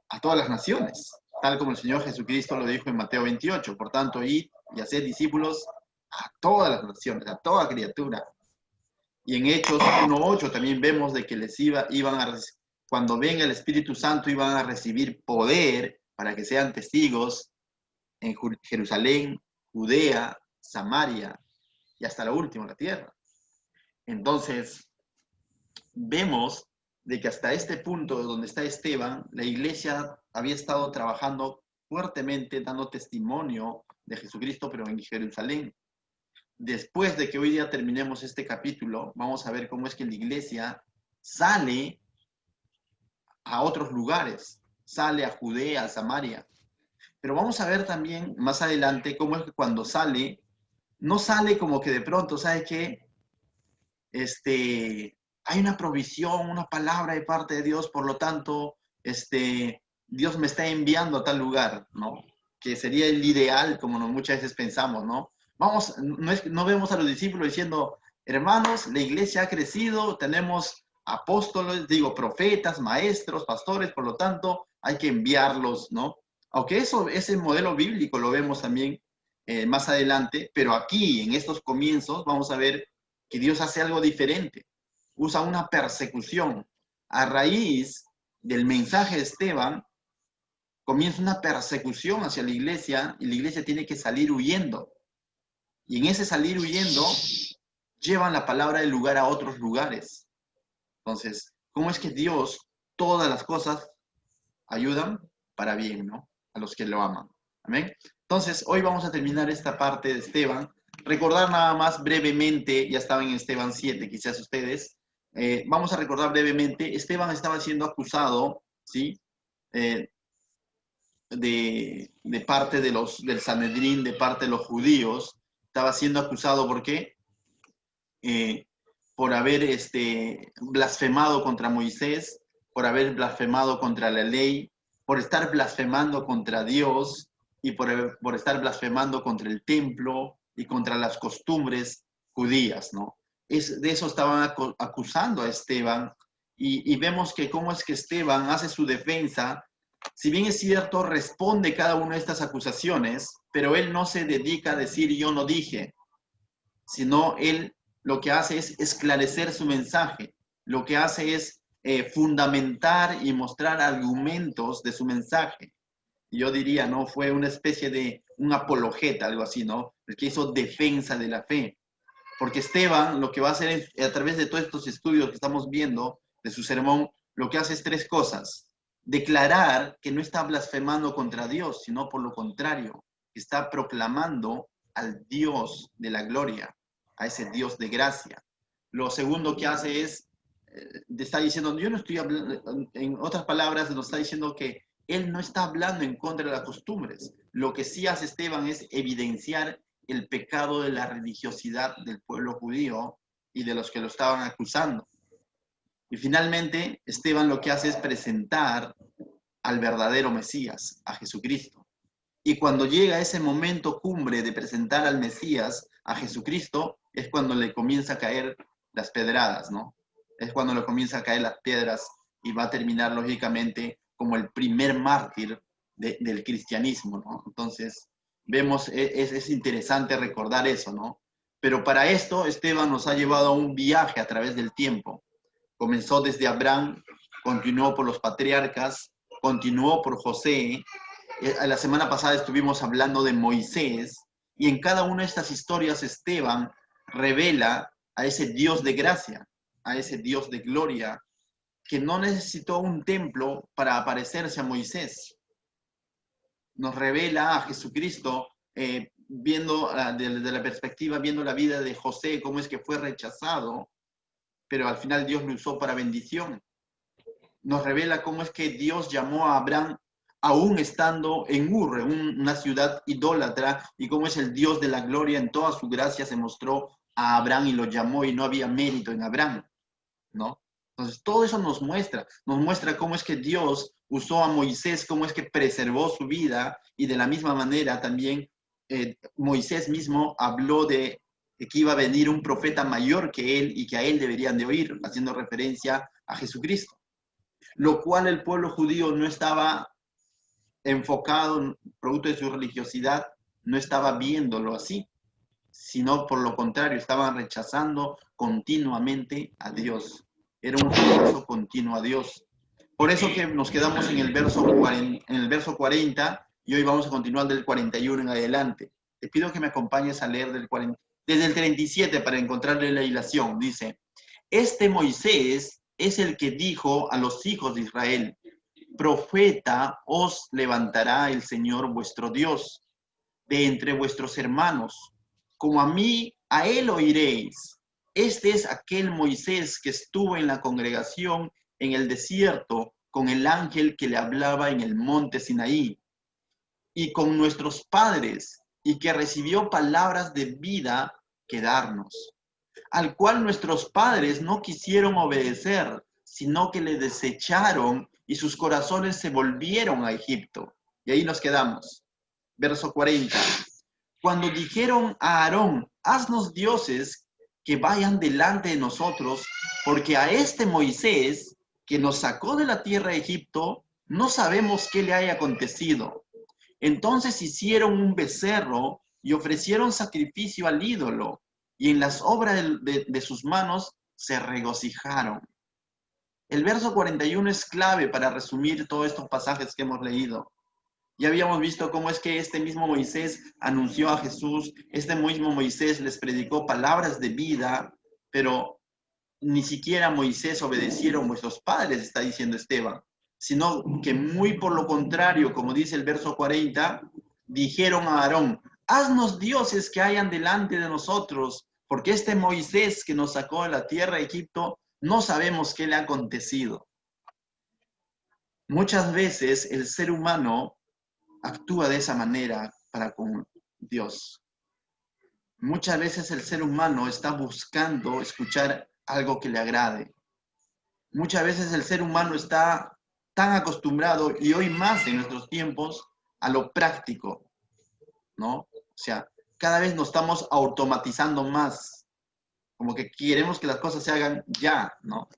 a todas las naciones, tal como el Señor Jesucristo lo dijo en Mateo 28. Por tanto, id y haced discípulos a todas las naciones, a toda criatura. Y en Hechos 1:8 también vemos de que cuando venga el Espíritu Santo, iban a recibir poder para que sean testigos en Jerusalén, Judea, Samaria y hasta la última, la tierra. Entonces, vemos de que hasta este punto donde está Esteban, la iglesia había estado trabajando fuertemente, dando testimonio de Jesucristo, pero en Jerusalén. Después de que hoy día terminemos este capítulo, vamos a ver cómo es que la iglesia sale a otros lugares, sale a Judea, a Samaria. Pero vamos a ver también más adelante cómo es que cuando sale, no sale como que de pronto, ¿sabes qué? Hay una provisión, una palabra de parte de Dios, por lo tanto, Dios me está enviando a tal lugar, ¿no? Que sería el ideal, como muchas veces pensamos, ¿no? No vemos a los discípulos diciendo, hermanos, la iglesia ha crecido, tenemos apóstoles, profetas, maestros, pastores, por lo tanto, hay que enviarlos, ¿no? Aunque ese modelo bíblico lo vemos también más adelante, pero aquí, en estos comienzos, vamos a ver que Dios hace algo diferente. Usa una persecución. A raíz del mensaje de Esteban, comienza una persecución hacia la iglesia y la iglesia tiene que salir huyendo. Y en ese salir huyendo, llevan la palabra del lugar a otros lugares. Entonces, ¿cómo es que Dios, todas las cosas, ayudan para bien, ¿no? A los que lo aman. Amén. Entonces, hoy vamos a terminar esta parte de Esteban. Recordar nada más brevemente, ya estaban en Esteban 7, quizás ustedes. Vamos a recordar brevemente, Esteban estaba siendo acusado, ¿sí? De parte del Sanedrín, de parte de los judíos. Estaba siendo acusado, ¿por qué? Por haber blasfemado contra Moisés, por haber blasfemado contra la ley, por estar blasfemando contra Dios y por estar blasfemando contra el templo y contra las costumbres judías, ¿no? De eso estaban acusando a Esteban y vemos que cómo es que Esteban hace su defensa. Si bien es cierto, responde cada una de estas acusaciones, pero él no se dedica a decir yo no dije, sino él lo que hace es esclarecer su mensaje, lo que hace es fundamentar y mostrar argumentos de su mensaje. Yo diría, ¿no? Fue una especie de un apologeta, algo así, ¿no? El que hizo defensa de la fe. Porque Esteban lo que va a hacer es, a través de todos estos estudios que estamos viendo de su sermón, lo que hace es tres cosas. Declarar que no está blasfemando contra Dios, sino por lo contrario, está proclamando al Dios de la gloria, a ese Dios de gracia. Lo segundo que hace es, está diciendo, yo no estoy hablando, en otras palabras, nos está diciendo que él no está hablando en contra de las costumbres. Lo que sí hace Esteban es evidenciar el pecado de la religiosidad del pueblo judío y de los que lo estaban acusando. Y finalmente, Esteban lo que hace es presentar al verdadero Mesías, a Jesucristo. Y cuando llega ese momento cumbre de presentar al Mesías, a Jesucristo, es cuando le comienza a caer las pedradas, ¿no? Es cuando le comienza a caer las piedras y va a terminar, lógicamente, como el primer mártir del cristianismo, ¿no? Entonces, vemos, es interesante recordar eso, ¿no? Pero para esto, Esteban nos ha llevado a un viaje a través del tiempo. Comenzó desde Abraham, continuó por los patriarcas, continuó por José. La semana pasada estuvimos hablando de Moisés, y en cada una de estas historias Esteban revela a ese Dios de gracia, a ese Dios de gloria, que no necesitó un templo para aparecerse a Moisés. Nos revela a Jesucristo, viendo desde la perspectiva, viendo la vida de José, cómo es que fue rechazado, pero al final Dios lo usó para bendición. Nos revela cómo es que Dios llamó a Abraham aún estando en Ur, una ciudad idólatra, y cómo es el Dios de la gloria en toda su gracia se mostró a Abraham y lo llamó y no había mérito en Abraham, ¿no? Entonces todo eso nos muestra cómo es que Dios usó a Moisés, cómo es que preservó su vida, y de la misma manera también Moisés mismo habló de que iba a venir un profeta mayor que él y que a él deberían de oír, haciendo referencia a Jesucristo. lo cual el pueblo judío no estaba enfocado, producto de su religiosidad, no estaba viéndolo así, sino por lo contrario, estaban rechazando continuamente a Dios. Era un rechazo continuo a Dios. Por eso que nos quedamos en el verso 40 y hoy vamos a continuar del 41 en adelante. Te pido que me acompañes a leer desde el 37 para encontrarle la hilación. Dice, este Moisés es el que dijo a los hijos de Israel, profeta os levantará el Señor vuestro Dios de entre vuestros hermanos, como a mí, a él oiréis. Este es aquel Moisés que estuvo en la congregación en el desierto con el ángel que le hablaba en el monte Sinaí, y con nuestros padres, y que recibió palabras de vida que darnos, al cual nuestros padres no quisieron obedecer, sino que le desecharon y sus corazones se volvieron a Egipto. Y ahí nos quedamos. Verso 40. Cuando dijeron a Aarón, haznos dioses que vayan delante de nosotros, porque a este Moisés que nos sacó de la tierra de Egipto, no sabemos qué le haya acontecido. Entonces hicieron un becerro y ofrecieron sacrificio al ídolo, y en las obras de sus manos se regocijaron. El verso 41 es clave para resumir todos estos pasajes que hemos leído. Ya habíamos visto cómo es que este mismo Moisés anunció a Jesús, este mismo Moisés les predicó palabras de vida, pero ni siquiera Moisés obedecieron vuestros padres, está diciendo Esteban, sino que muy por lo contrario, como dice el verso 40, dijeron a Aarón, haznos dioses que hayan delante de nosotros, porque este Moisés que nos sacó de la tierra de Egipto, no sabemos qué le ha acontecido. Muchas veces el ser humano actúa de esa manera para con Dios. Muchas veces el ser humano está buscando escuchar algo que le agrade. Muchas veces el ser humano está tan acostumbrado, y hoy más en nuestros tiempos, a lo práctico, ¿no? O sea, cada vez nos estamos automatizando más, como que queremos que las cosas se hagan ya, ¿no?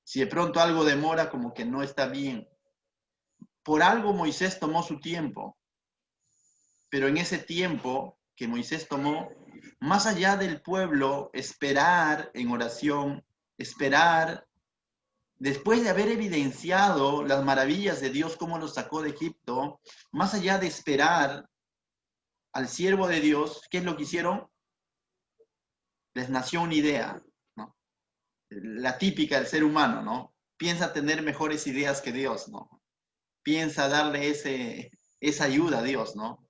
Si de pronto algo demora, como que no está bien. Por algo Moisés tomó su tiempo, pero en ese tiempo que Moisés tomó, más allá del pueblo, esperar en oración, esperar, después de haber evidenciado las maravillas de Dios, cómo los sacó de Egipto, más allá de esperar al siervo de Dios, ¿qué es lo que hicieron? Les nació una idea, ¿no? La típica del ser humano, ¿no? Piensa tener mejores ideas que Dios, ¿no? Piensa darle esa ayuda a Dios, ¿no?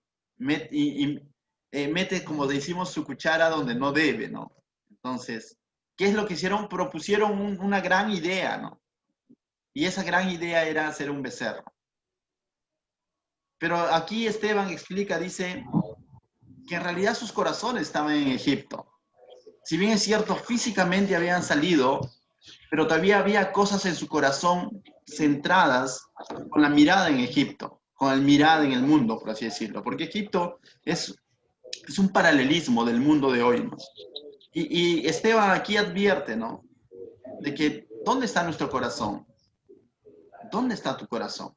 Mete, como decimos, su cuchara donde no debe, ¿no? Entonces, ¿qué es lo que hicieron? Propusieron una gran idea, ¿no? Y esa gran idea era hacer un becerro. Pero aquí Esteban explica, dice, que en realidad sus corazones estaban en Egipto. Si bien es cierto, físicamente habían salido, pero todavía había cosas en su corazón centradas con la mirada en Egipto, con la mirada en el mundo, por así decirlo. Porque Egipto es un paralelismo del mundo de hoy, ¿no? Y Esteban aquí advierte, ¿no? De que, ¿dónde está nuestro corazón? ¿Dónde está tu corazón?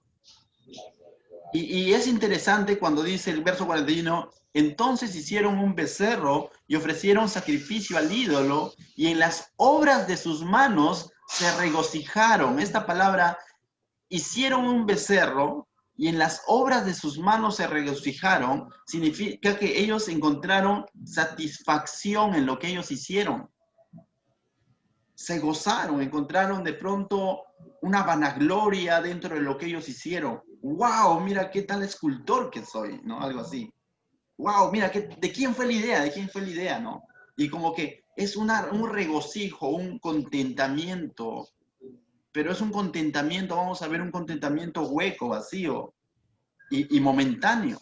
Y es interesante cuando dice el verso 41, entonces hicieron un becerro y ofrecieron sacrificio al ídolo, y en las obras de sus manos se regocijaron. Esta palabra, hicieron un becerro y en las obras de sus manos se regocijaron, significa que ellos encontraron satisfacción en lo que ellos hicieron. Se gozaron, encontraron de pronto una vanagloria dentro de lo que ellos hicieron. ¡Wow! Mira qué tal escultor que soy, ¿no? Algo así. ¡Wow! Mira, ¿de quién fue la idea? ¿De quién fue la idea, no? Y como que es un regocijo, un contentamiento, pero es un contentamiento, vamos a ver, un contentamiento hueco, vacío y momentáneo.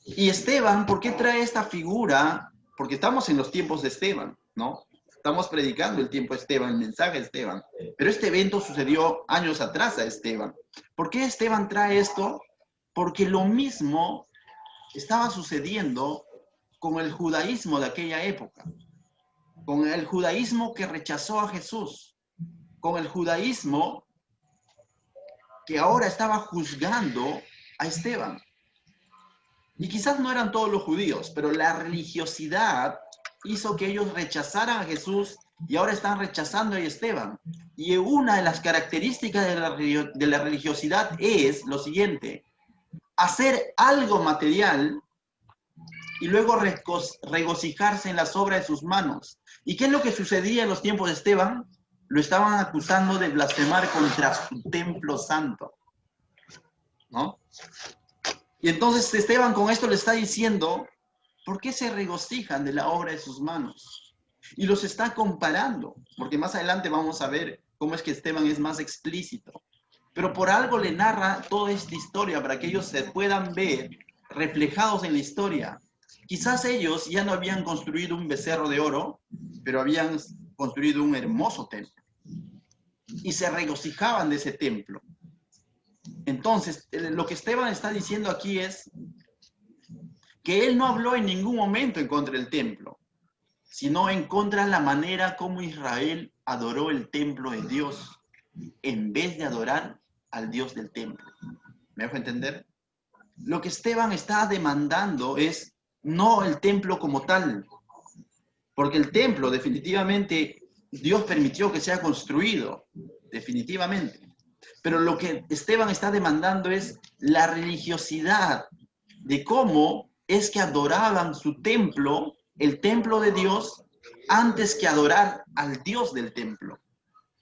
Y Esteban, ¿por qué trae esta figura? Porque estamos en los tiempos de Esteban, ¿no? Estamos predicando el tiempo de Esteban, el mensaje de Esteban. Pero este evento sucedió años atrás a Esteban. ¿Por qué Esteban trae esto? Porque lo mismo estaba sucediendo con el judaísmo de aquella época. Con el judaísmo que rechazó a Jesús. Con el judaísmo que ahora estaba juzgando a Esteban. Y quizás no eran todos los judíos, pero la religiosidad hizo que ellos rechazaran a Jesús y ahora están rechazando a Esteban. Y una de las características de la religiosidad es lo siguiente: hacer algo material y luego regocijarse en las obras de sus manos. ¿Y qué es lo que sucedía en los tiempos de Esteban? Lo estaban acusando de blasfemar contra su templo santo, ¿no? Y entonces Esteban con esto le está diciendo, ¿por qué se regocijan de la obra de sus manos? Y los está comparando, porque más adelante vamos a ver cómo es que Esteban es más explícito. Pero por algo le narra toda esta historia para que ellos se puedan ver reflejados en la historia. Quizás ellos ya no habían construido un becerro de oro, pero habían construido un hermoso templo. Y se regocijaban de ese templo. Entonces, lo que Esteban está diciendo aquí es que él no habló en ningún momento en contra del templo, sino en contra de la manera como Israel adoró el templo de Dios, en vez de adorar al Dios del templo. ¿Me dejo entender? Lo que Esteban está demandando es no el templo como tal, porque el templo definitivamente Dios permitió que sea construido, definitivamente. Pero lo que Esteban está demandando es la religiosidad de cómo es que adoraban su templo, el templo de Dios, antes que adorar al Dios del templo.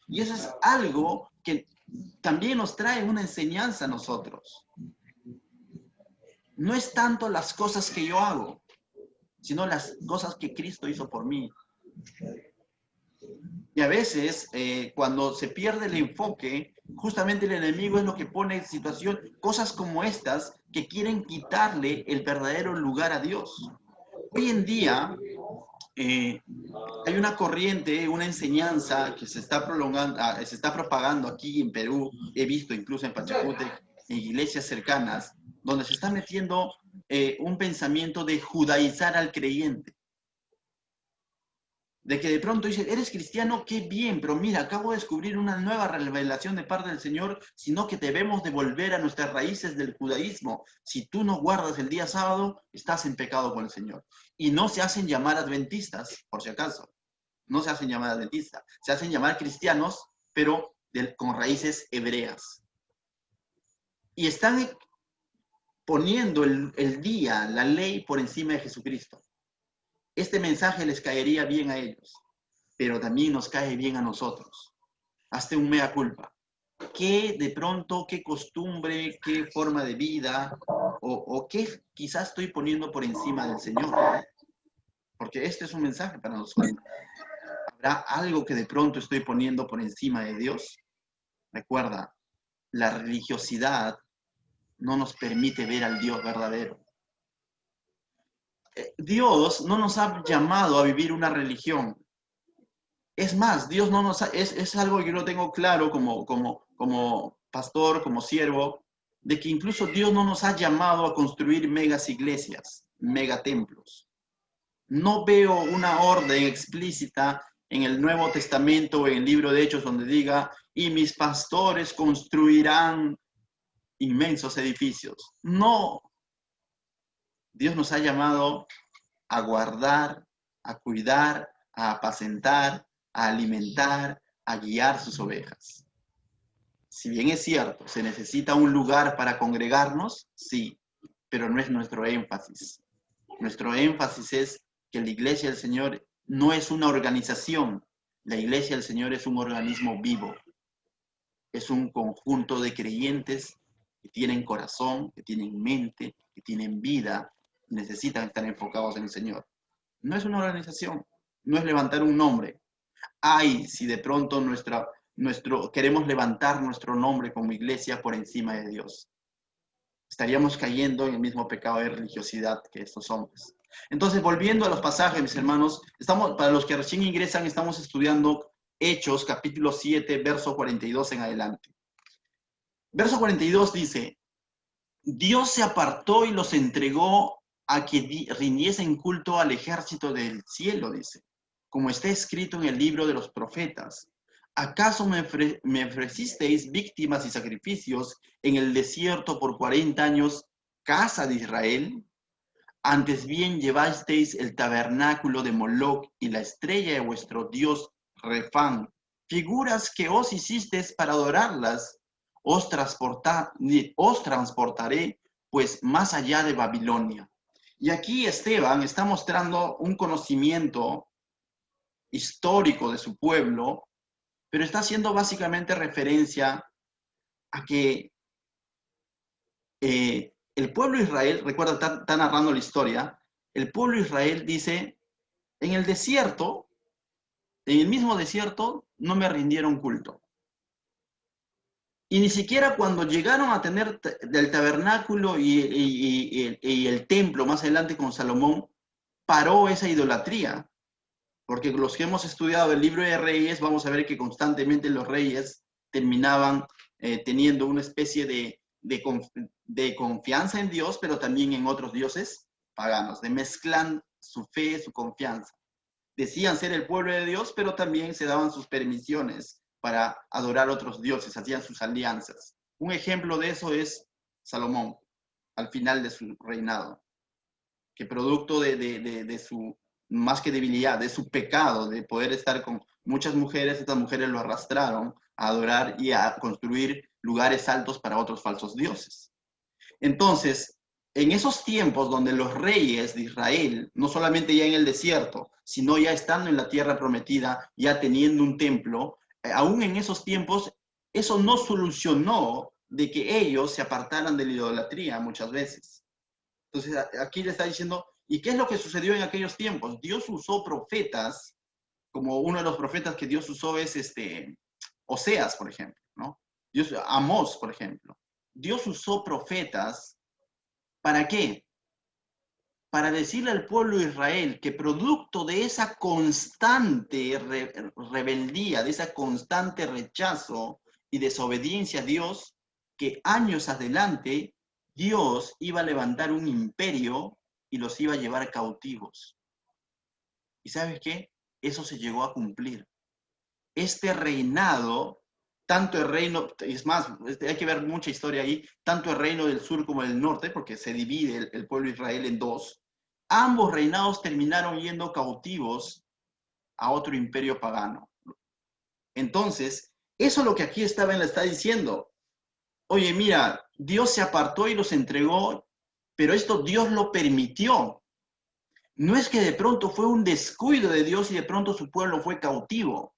Y eso es algo que también nos trae una enseñanza a nosotros. No es tanto las cosas que yo hago, sino las cosas que Cristo hizo por mí. Y a veces, cuando se pierde el enfoque, justamente el enemigo es lo que pone en situación cosas como estas que quieren quitarle el verdadero lugar a Dios. Hoy en día hay una corriente, una enseñanza que se está prolongando, se está propagando aquí en Perú, he visto incluso en Pachacútec, en iglesias cercanas, donde se está metiendo un pensamiento de judaizar al creyente. De que de pronto dice, eres cristiano, qué bien, pero mira, acabo de descubrir una nueva revelación de parte del Señor, sino que debemos de volver a nuestras raíces del judaísmo. Si tú no guardas el día sábado, estás en pecado con el Señor. Y no se hacen llamar adventistas, por si acaso. No se hacen llamar adventistas. Se hacen llamar cristianos, pero con raíces hebreas. Y están poniendo el día, la ley, por encima de Jesucristo. Este mensaje les caería bien a ellos, pero también nos cae bien a nosotros. Hazte un mea culpa. ¿Qué de pronto, qué costumbre, qué forma de vida o qué quizás estoy poniendo por encima del Señor? Porque este es un mensaje para nosotros. ¿Habrá algo que de pronto estoy poniendo por encima de Dios? Recuerda, la religiosidad no nos permite ver al Dios verdadero. Dios no nos ha llamado a vivir una religión. Es más, Dios no nos ha, es algo que yo lo tengo claro como pastor, como siervo, de que incluso Dios no nos ha llamado a construir megas iglesias, megatemplos. No veo una orden explícita en el Nuevo Testamento o en el libro de Hechos donde diga, y mis pastores construirán inmensos edificios. No. Dios nos ha llamado a guardar, a cuidar, a apacentar, a alimentar, a guiar sus ovejas. Si bien es cierto, se necesita un lugar para congregarnos, sí, pero no es nuestro énfasis. Nuestro énfasis es que la Iglesia del Señor no es una organización, la Iglesia del Señor es un organismo vivo, es un conjunto de creyentes que tienen corazón, que tienen mente, que tienen vida, necesitan estar enfocados en el Señor. No es una organización, no es levantar un nombre. Ay, si de pronto queremos levantar nuestro nombre como iglesia por encima de Dios. Estaríamos cayendo en el mismo pecado de religiosidad que estos hombres. Entonces, volviendo a los pasajes, mis hermanos, para los que recién ingresan, estamos estudiando Hechos, capítulo 7, verso 42 en adelante. Verso 42 dice, Dios se apartó y los entregó a que rindiesen culto al ejército del cielo, dice, como está escrito en el libro de los profetas. ¿Acaso me ofrecisteis víctimas y sacrificios en el desierto por 40 años, casa de Israel? Antes bien llevasteis el tabernáculo de Moloc y la estrella de vuestro dios Refán, figuras que os hicisteis para adorarlas. Os transportaré pues más allá de Babilonia. Y aquí Esteban está mostrando un conocimiento histórico de su pueblo, pero está haciendo básicamente referencia a que el pueblo de Israel, recuerda, está narrando la historia, el pueblo de Israel dice, en el desierto, en el mismo desierto, no me rindieron culto. Y ni siquiera cuando llegaron a tener el tabernáculo y el templo más adelante con Salomón, paró esa idolatría. Porque los que hemos estudiado el libro de Reyes, vamos a ver que constantemente los reyes terminaban teniendo una especie de confianza en Dios, pero también en otros dioses paganos, de mezclan su fe, su confianza. Decían ser el pueblo de Dios, pero también se daban sus permisiones para adorar otros dioses, hacían sus alianzas. Un ejemplo de eso es Salomón, al final de su reinado, que producto de su, más que debilidad, de su pecado, de poder estar con muchas mujeres, estas mujeres lo arrastraron a adorar y a construir lugares altos para otros falsos dioses. Entonces, en esos tiempos donde los reyes de Israel, no solamente ya en el desierto, sino ya estando en la tierra prometida, ya teniendo un templo, aún en esos tiempos, eso no solucionó de que ellos se apartaran de la idolatría muchas veces. Entonces, aquí le está diciendo, ¿y qué es lo que sucedió en aquellos tiempos? Dios usó profetas, como uno de los profetas que Dios usó es Oseas, por ejemplo, ¿no? Amós, por ejemplo. Dios usó profetas. ¿Para qué? Para decirle al pueblo de Israel que producto de esa constante rebeldía, de esa constante rechazo y desobediencia a Dios, que años adelante Dios iba a levantar un imperio y los iba a llevar cautivos. ¿Y sabes qué? Eso se llegó a cumplir. Este reinado, tanto el reino, es más, hay que ver mucha historia ahí, tanto el reino del sur como el norte, porque se divide el pueblo de Israel en dos, ambos reinados terminaron yendo cautivos a otro imperio pagano. Entonces, eso es lo que aquí Esteban le está diciendo. Oye, mira, Dios se apartó y los entregó, pero esto Dios lo permitió. No es que de pronto fue un descuido de Dios y de pronto su pueblo fue cautivo.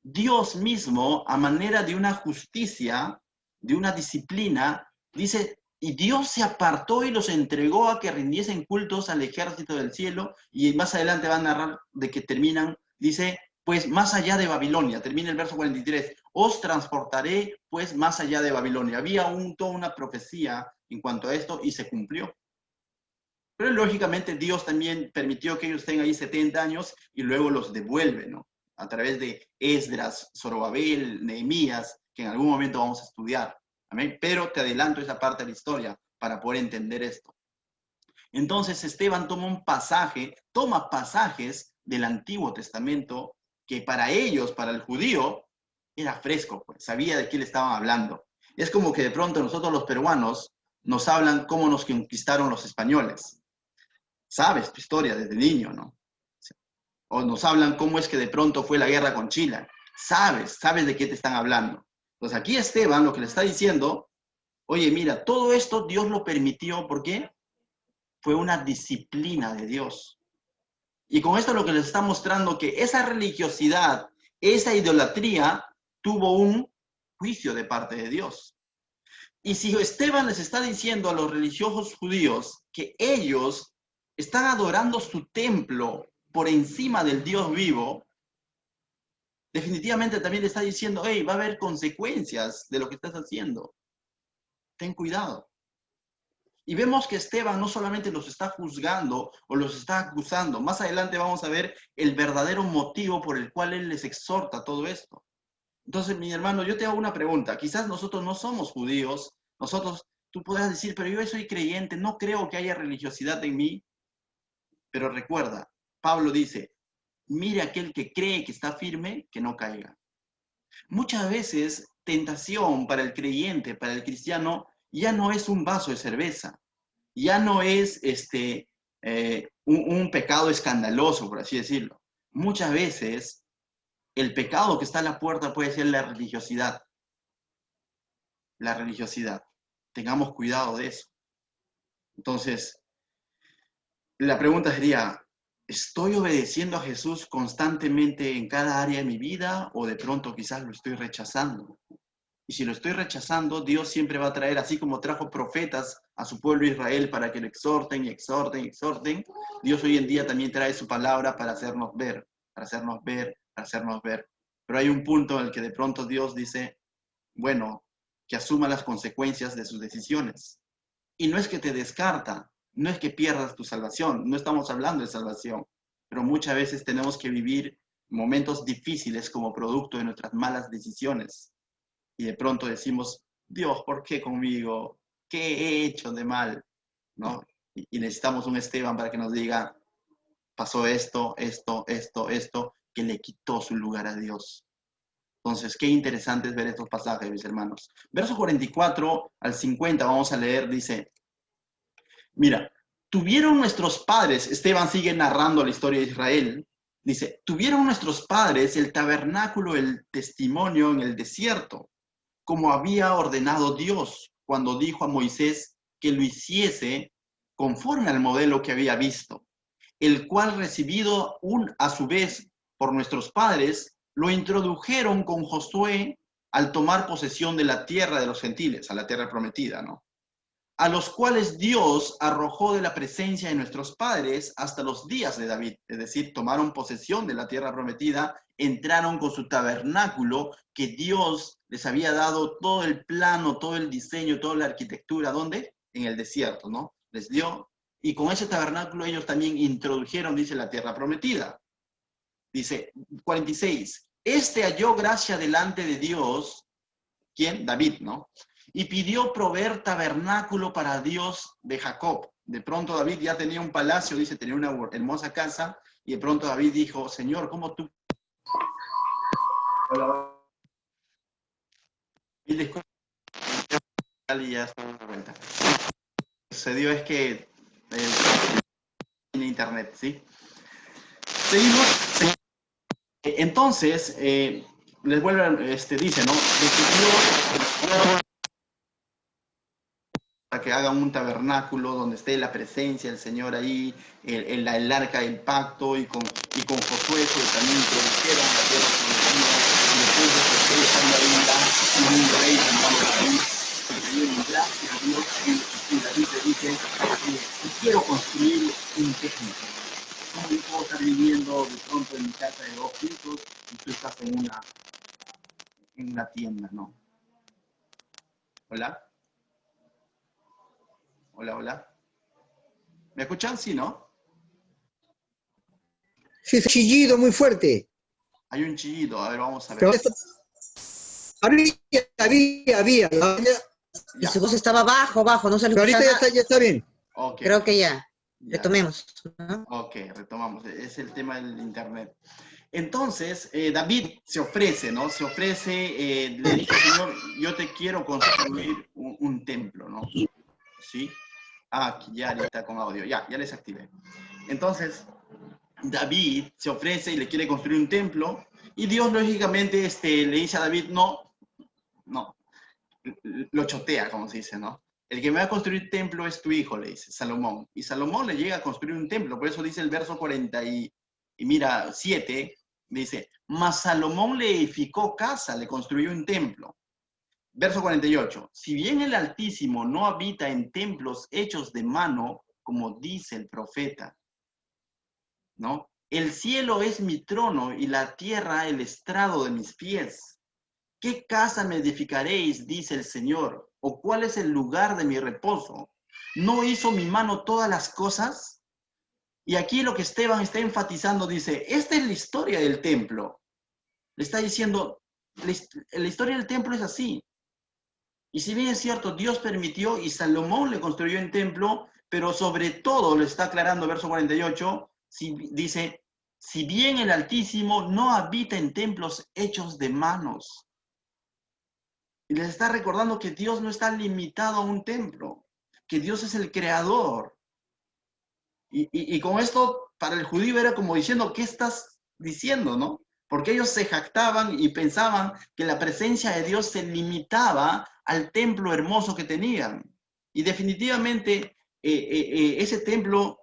Dios mismo, a manera de una justicia, de una disciplina, dice, y Dios se apartó y los entregó a que rindiesen cultos al ejército del cielo, y más adelante va a narrar de que terminan, dice, pues más allá de Babilonia, termina el verso 43, os transportaré pues más allá de Babilonia. Había toda una profecía en cuanto a esto y se cumplió. Pero lógicamente Dios también permitió que ellos estén ahí 70 años y luego los devuelve, ¿no? A través de Esdras, Zorobabel, Nehemías, que en algún momento vamos a estudiar. ¿Amén? Pero te adelanto esa parte de la historia para poder entender esto. Entonces Esteban toma pasajes del Antiguo Testamento que para ellos, para el judío, era fresco, pues, sabía de qué le estaban hablando. Es como que de pronto nosotros los peruanos nos hablan cómo nos conquistaron los españoles. Sabes tu historia desde niño, ¿no? O nos hablan cómo es que de pronto fue la guerra con Chile. Sabes de qué te están hablando. Entonces aquí Esteban lo que le está diciendo, oye, mira, todo esto Dios lo permitió, ¿por qué? Fue una disciplina de Dios. Y con esto lo que les está mostrando que esa religiosidad, esa idolatría, tuvo un juicio de parte de Dios. Y si Esteban les está diciendo a los religiosos judíos que ellos están adorando su templo por encima del Dios vivo, definitivamente también le está diciendo, hey, va a haber consecuencias de lo que estás haciendo. Ten cuidado. Y vemos que Esteban no solamente los está juzgando o los está acusando, más adelante vamos a ver el verdadero motivo por el cual él les exhorta todo esto. Entonces, mi hermano, yo te hago una pregunta. Quizás nosotros no somos judíos, tú podrás decir, pero yo soy creyente, no creo que haya religiosidad en mí. Pero recuerda, Pablo dice, mire aquel que cree que está firme, que no caiga. Muchas veces, tentación para el creyente, para el cristiano, ya no es un vaso de cerveza, ya no es un pecado escandaloso, por así decirlo. Muchas veces, el pecado que está a la puerta puede ser la religiosidad. La religiosidad. Tengamos cuidado de eso. Entonces, la pregunta sería, ¿estoy obedeciendo a Jesús constantemente en cada área de mi vida o de pronto quizás lo estoy rechazando? Y si lo estoy rechazando, Dios siempre va a traer, así como trajo profetas a su pueblo Israel para que lo exhorten y exhorten y exhorten, Dios hoy en día también trae su palabra para hacernos ver, para hacernos ver, para hacernos ver. Pero hay un punto en el que de pronto Dios dice, bueno, que asuma las consecuencias de sus decisiones. Y no es que te descarta, no es que pierdas tu salvación, no estamos hablando de salvación, pero muchas veces tenemos que vivir momentos difíciles como producto de nuestras malas decisiones. Y de pronto decimos, Dios, ¿por qué conmigo? ¿Qué he hecho de mal? ¿No? Y necesitamos un Esteban para que nos diga, pasó esto, esto, esto, esto, que le quitó su lugar a Dios. Entonces, qué interesante es ver estos pasajes, mis hermanos. Verso 44 al 50, vamos a leer, dice, mira, tuvieron nuestros padres, Esteban sigue narrando la historia de Israel, dice, tuvieron nuestros padres el tabernáculo, el testimonio en el desierto, como había ordenado Dios cuando dijo a Moisés que lo hiciese conforme al modelo que había visto, el cual recibido a su vez por nuestros padres, lo introdujeron con Josué al tomar posesión de la tierra de los gentiles, a la tierra prometida, ¿no? A los cuales Dios arrojó de la presencia de nuestros padres hasta los días de David, es decir, tomaron posesión de la tierra prometida, entraron con su tabernáculo, que Dios les había dado todo el plano, todo el diseño, toda la arquitectura, ¿dónde? En el desierto, ¿no? Les dio, y con ese tabernáculo ellos también introdujeron, dice, la tierra prometida. Dice 46, halló gracia delante de Dios, ¿quién? David, ¿no? Y pidió proveer tabernáculo para Dios de Jacob. De pronto David ya tenía un palacio, dice, tenía una hermosa casa, y de pronto David dijo, Señor, ¿cómo tú? Y disculpa, ya está de vuelta. Lo que sucedió es que en internet, ¿sí? Seguimos. Entonces, les vuelvo, dice, ¿no? Para que hagan un tabernáculo donde esté la presencia del Señor ahí, el arca del pacto, y con Josué también introdujeron la tierra prometida, y después de Josué estando ahí un rey llamado David, que pidió gracias a Dios, y David le dice, quiero construir un templo. ¿Cómo yo puedo estar viviendo de pronto en mi casa de 2 pisos y tú estás en una tienda, ¿no? ¿Hola? Hola, hola. ¿Me escuchan? Sí, ¿no? Sí, es chillido muy fuerte. Hay un chillido, a ver, vamos a ver. Pero esto, había. Y su voz estaba bajo, no se le Pero ahorita escuchaba. ya está bien. Okay. Creo que ya. Ya. Retomemos, ¿no? Ok, retomamos. Es el tema del internet. Entonces, David se ofrece, ¿no? Se ofrece, le dice, Señor, yo te quiero construir un templo, ¿no? ¿Sí? Ah, aquí ya está con audio. Ya les activé. Entonces, David se ofrece y le quiere construir un templo, y Dios, lógicamente, le dice a David, no, lo chotea, como se dice, ¿no? El que me va a construir templo es tu hijo, le dice Salomón. Y Salomón le llega a construir un templo, por eso dice el verso 40 y mira, 7, dice, mas Salomón le edificó casa, le construyó un templo. Verso 48, si bien el Altísimo no habita en templos hechos de mano, como dice el profeta, ¿no? El cielo es mi trono y la tierra el estrado de mis pies. ¿Qué casa me edificaréis, dice el Señor? ¿O cuál es el lugar de mi reposo? ¿No hizo mi mano todas las cosas? Y aquí lo que Esteban está enfatizando, dice, esta es la historia del templo. Le está diciendo, la historia del templo es así. Y si bien es cierto, Dios permitió y Salomón le construyó un templo, pero sobre todo, le está aclarando verso 48, dice, si bien el Altísimo no habita en templos hechos de manos. Y les está recordando que Dios no está limitado a un templo, que Dios es el creador. Y con esto, para el judío era como diciendo, ¿qué estás diciendo, no? Porque ellos se jactaban y pensaban que la presencia de Dios se limitaba al templo hermoso que tenían. Y definitivamente ese templo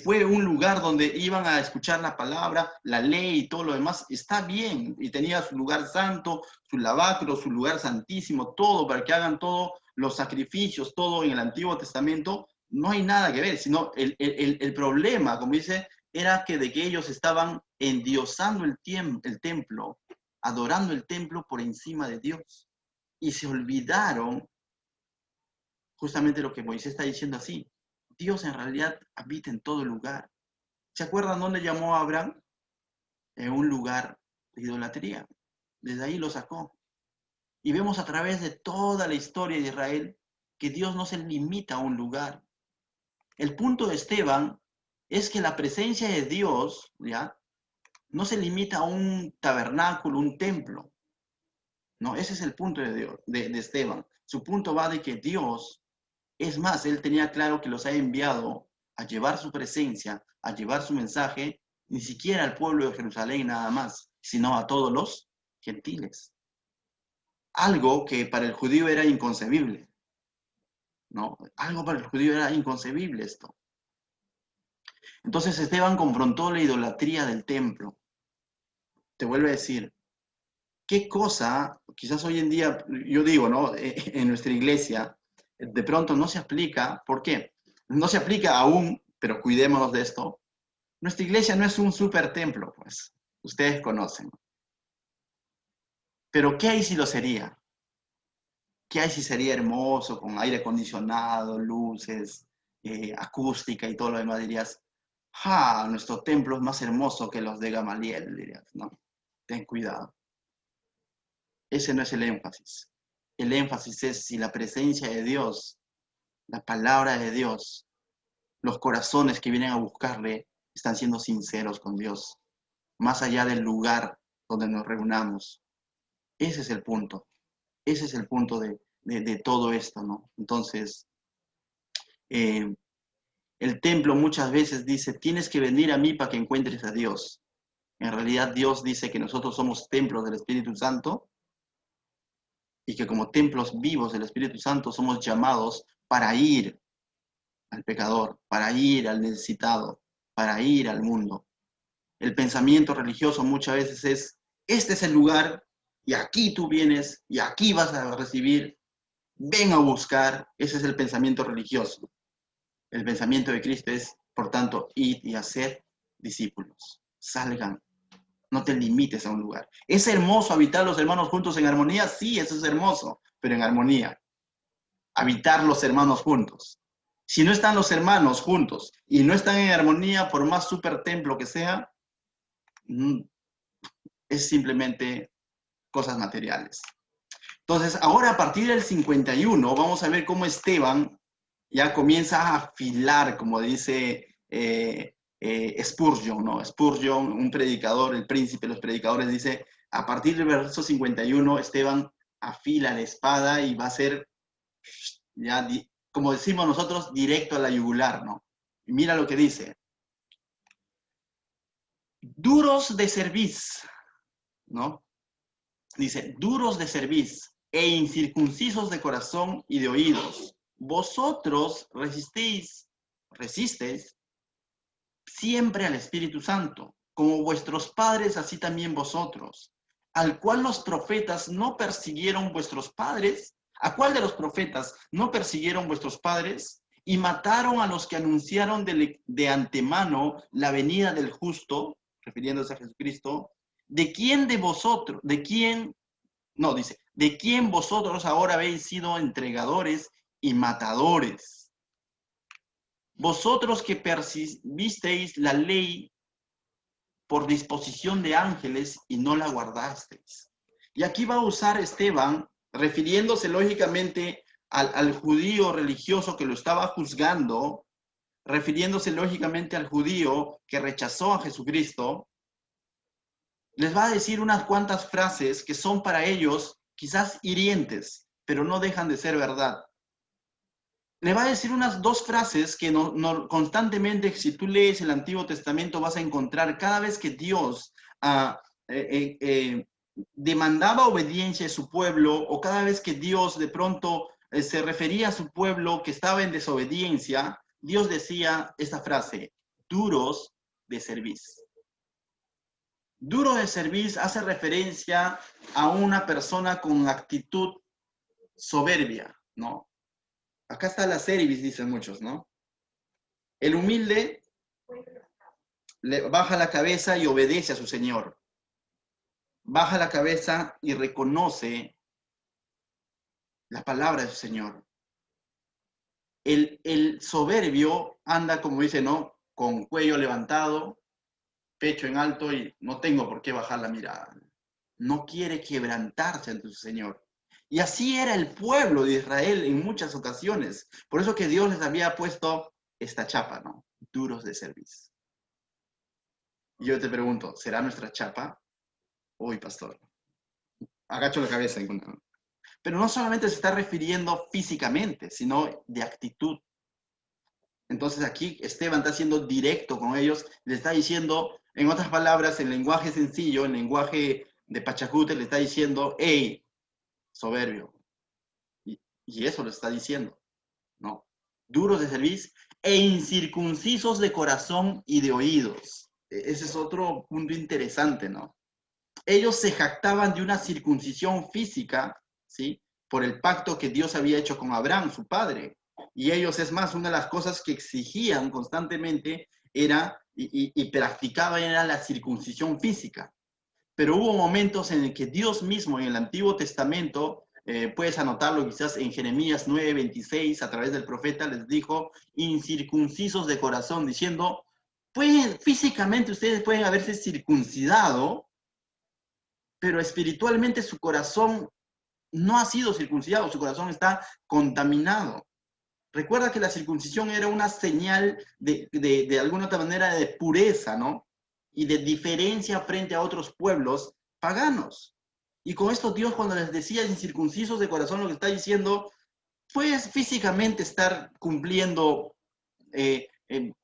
fue un lugar donde iban a escuchar la palabra, la ley y todo lo demás. Está bien, y tenía su lugar santo, su lavacro, su lugar santísimo, todo para que hagan todos los sacrificios, todo en el Antiguo Testamento. No hay nada que ver, sino el problema, como dice, era que de que ellos estaban endiosando el templo, adorando el templo por encima de Dios. Y se olvidaron justamente lo que Moisés está diciendo así. Dios en realidad habita en todo lugar. ¿Se acuerdan dónde llamó a Abraham? En un lugar de idolatría. Desde ahí lo sacó. Y vemos a través de toda la historia de Israel que Dios no se limita a un lugar. El punto de Esteban es que la presencia de Dios, ¿ya?, no se limita a un tabernáculo, un templo. No, ese es el punto de Dios, de Esteban. Su punto va de que Dios, es más, él tenía claro que los ha enviado a llevar su presencia, a llevar su mensaje, ni siquiera al pueblo de Jerusalén nada más, sino a todos los gentiles. Algo que para el judío era inconcebible. ¿No? Algo para el judío era inconcebible esto. Entonces Esteban confrontó la idolatría del templo. Te vuelvo a decir, ¿qué cosa, quizás hoy en día, yo digo, ¿no?, en nuestra iglesia, de pronto no se aplica? ¿Por qué? No se aplica aún, pero cuidémonos de esto. Nuestra iglesia no es un super templo, pues. Ustedes conocen. Pero ¿qué hay si lo sería? ¿Qué hay si sería hermoso, con aire acondicionado, luces, acústica y todo lo demás? Dirías, nuestro templo es más hermoso que los de Gamaliel, dirías, ¿no? Ten cuidado. Ese no es el énfasis. El énfasis es si la presencia de Dios, la palabra de Dios, los corazones que vienen a buscarle están siendo sinceros con Dios, más allá del lugar donde nos reunamos. Ese es el punto. Ese es el punto de todo esto, ¿no? Entonces, el templo muchas veces dice, tienes que venir a mí para que encuentres a Dios. En realidad Dios dice que nosotros somos templos del Espíritu Santo y que como templos vivos del Espíritu Santo somos llamados para ir al pecador, para ir al necesitado, para ir al mundo. El pensamiento religioso muchas veces es, este es el lugar y aquí tú vienes y aquí vas a recibir, ven a buscar. Ese es el pensamiento religioso. El pensamiento de Cristo es, por tanto, id y hacer discípulos. Salgan. No te limites a un lugar. ¿Es hermoso habitar los hermanos juntos en armonía? Sí, eso es hermoso, pero en armonía. Habitar los hermanos juntos. Si no están los hermanos juntos y no están en armonía, por más super templo que sea, es simplemente cosas materiales. Entonces, ahora a partir del 51, vamos a ver cómo Esteban ya comienza a afilar, como dice Spurgeon, ¿no? Spurgeon, un predicador, el príncipe de los predicadores, dice, a partir del verso 51, Esteban afila la espada y va a ser, ya, como decimos nosotros, directo a la yugular, ¿no? Y mira lo que dice. Duros de cerviz, ¿no? Dice, duros de cerviz e incircuncisos de corazón y de oídos. Vosotros resistéis siempre al Espíritu Santo, como vuestros padres, así también vosotros, al cual los profetas no persiguieron vuestros padres. ¿A cuál de los profetas no persiguieron vuestros padres? Y mataron a los que anunciaron de antemano la venida del justo, refiriéndose a Jesucristo. ¿De quién vosotros ahora habéis sido entregadores y matadores? Vosotros que percibisteis la ley por disposición de ángeles y no la guardasteis. Y aquí va a usar Esteban, refiriéndose lógicamente al judío religioso que lo estaba juzgando, refiriéndose lógicamente al judío que rechazó a Jesucristo, les va a decir unas cuantas frases que son para ellos quizás hirientes, pero no dejan de ser verdad. Le va a decir unas dos frases que constantemente, si tú lees el Antiguo Testamento, vas a encontrar cada vez que Dios demandaba obediencia a su pueblo, o cada vez que Dios de pronto se refería a su pueblo que estaba en desobediencia, Dios decía esta frase: duros de cerviz. Duro de cerviz hace referencia a una persona con actitud soberbia, ¿no? Acá está la cerviz, dicen muchos, ¿no? El humilde le baja la cabeza y obedece a su Señor. Baja la cabeza y reconoce la palabra de su Señor. El soberbio anda, como dice, ¿no? Con cuello levantado, pecho en alto, y no tengo por qué bajar la mirada. No quiere quebrantarse ante su Señor. Y así era el pueblo de Israel en muchas ocasiones. Por eso que Dios les había puesto esta chapa, ¿no? Duros de cerviz. Y yo te pregunto, ¿será nuestra chapa? Uy, pastor. Agacho la cabeza. Pero no solamente se está refiriendo físicamente, sino de actitud. Entonces aquí Esteban está siendo directo con ellos, le está diciendo, en otras palabras, en lenguaje sencillo, en lenguaje de Pachacute, le está diciendo: hey, soberbio. Y eso lo está diciendo, ¿no? Duros de cerviz e incircuncisos de corazón y de oídos. Ese es otro punto interesante, ¿no? Ellos se jactaban de una circuncisión física, ¿sí? Por el pacto que Dios había hecho con Abraham, su padre. Y ellos, es más, una de las cosas que exigían constantemente era, y practicaban, era la circuncisión física. Pero hubo momentos en el que Dios mismo en el Antiguo Testamento, puedes anotarlo quizás en Jeremías 9:26, a través del profeta, les dijo: incircuncisos de corazón, diciendo, físicamente ustedes pueden haberse circuncidado, pero espiritualmente su corazón no ha sido circuncidado, su corazón está contaminado. Recuerda que la circuncisión era una señal de alguna otra manera de pureza, ¿no? Y de diferencia frente a otros pueblos paganos. Y con esto Dios, cuando les decía incircuncisos de corazón, lo que está diciendo, puedes físicamente estar cumpliendo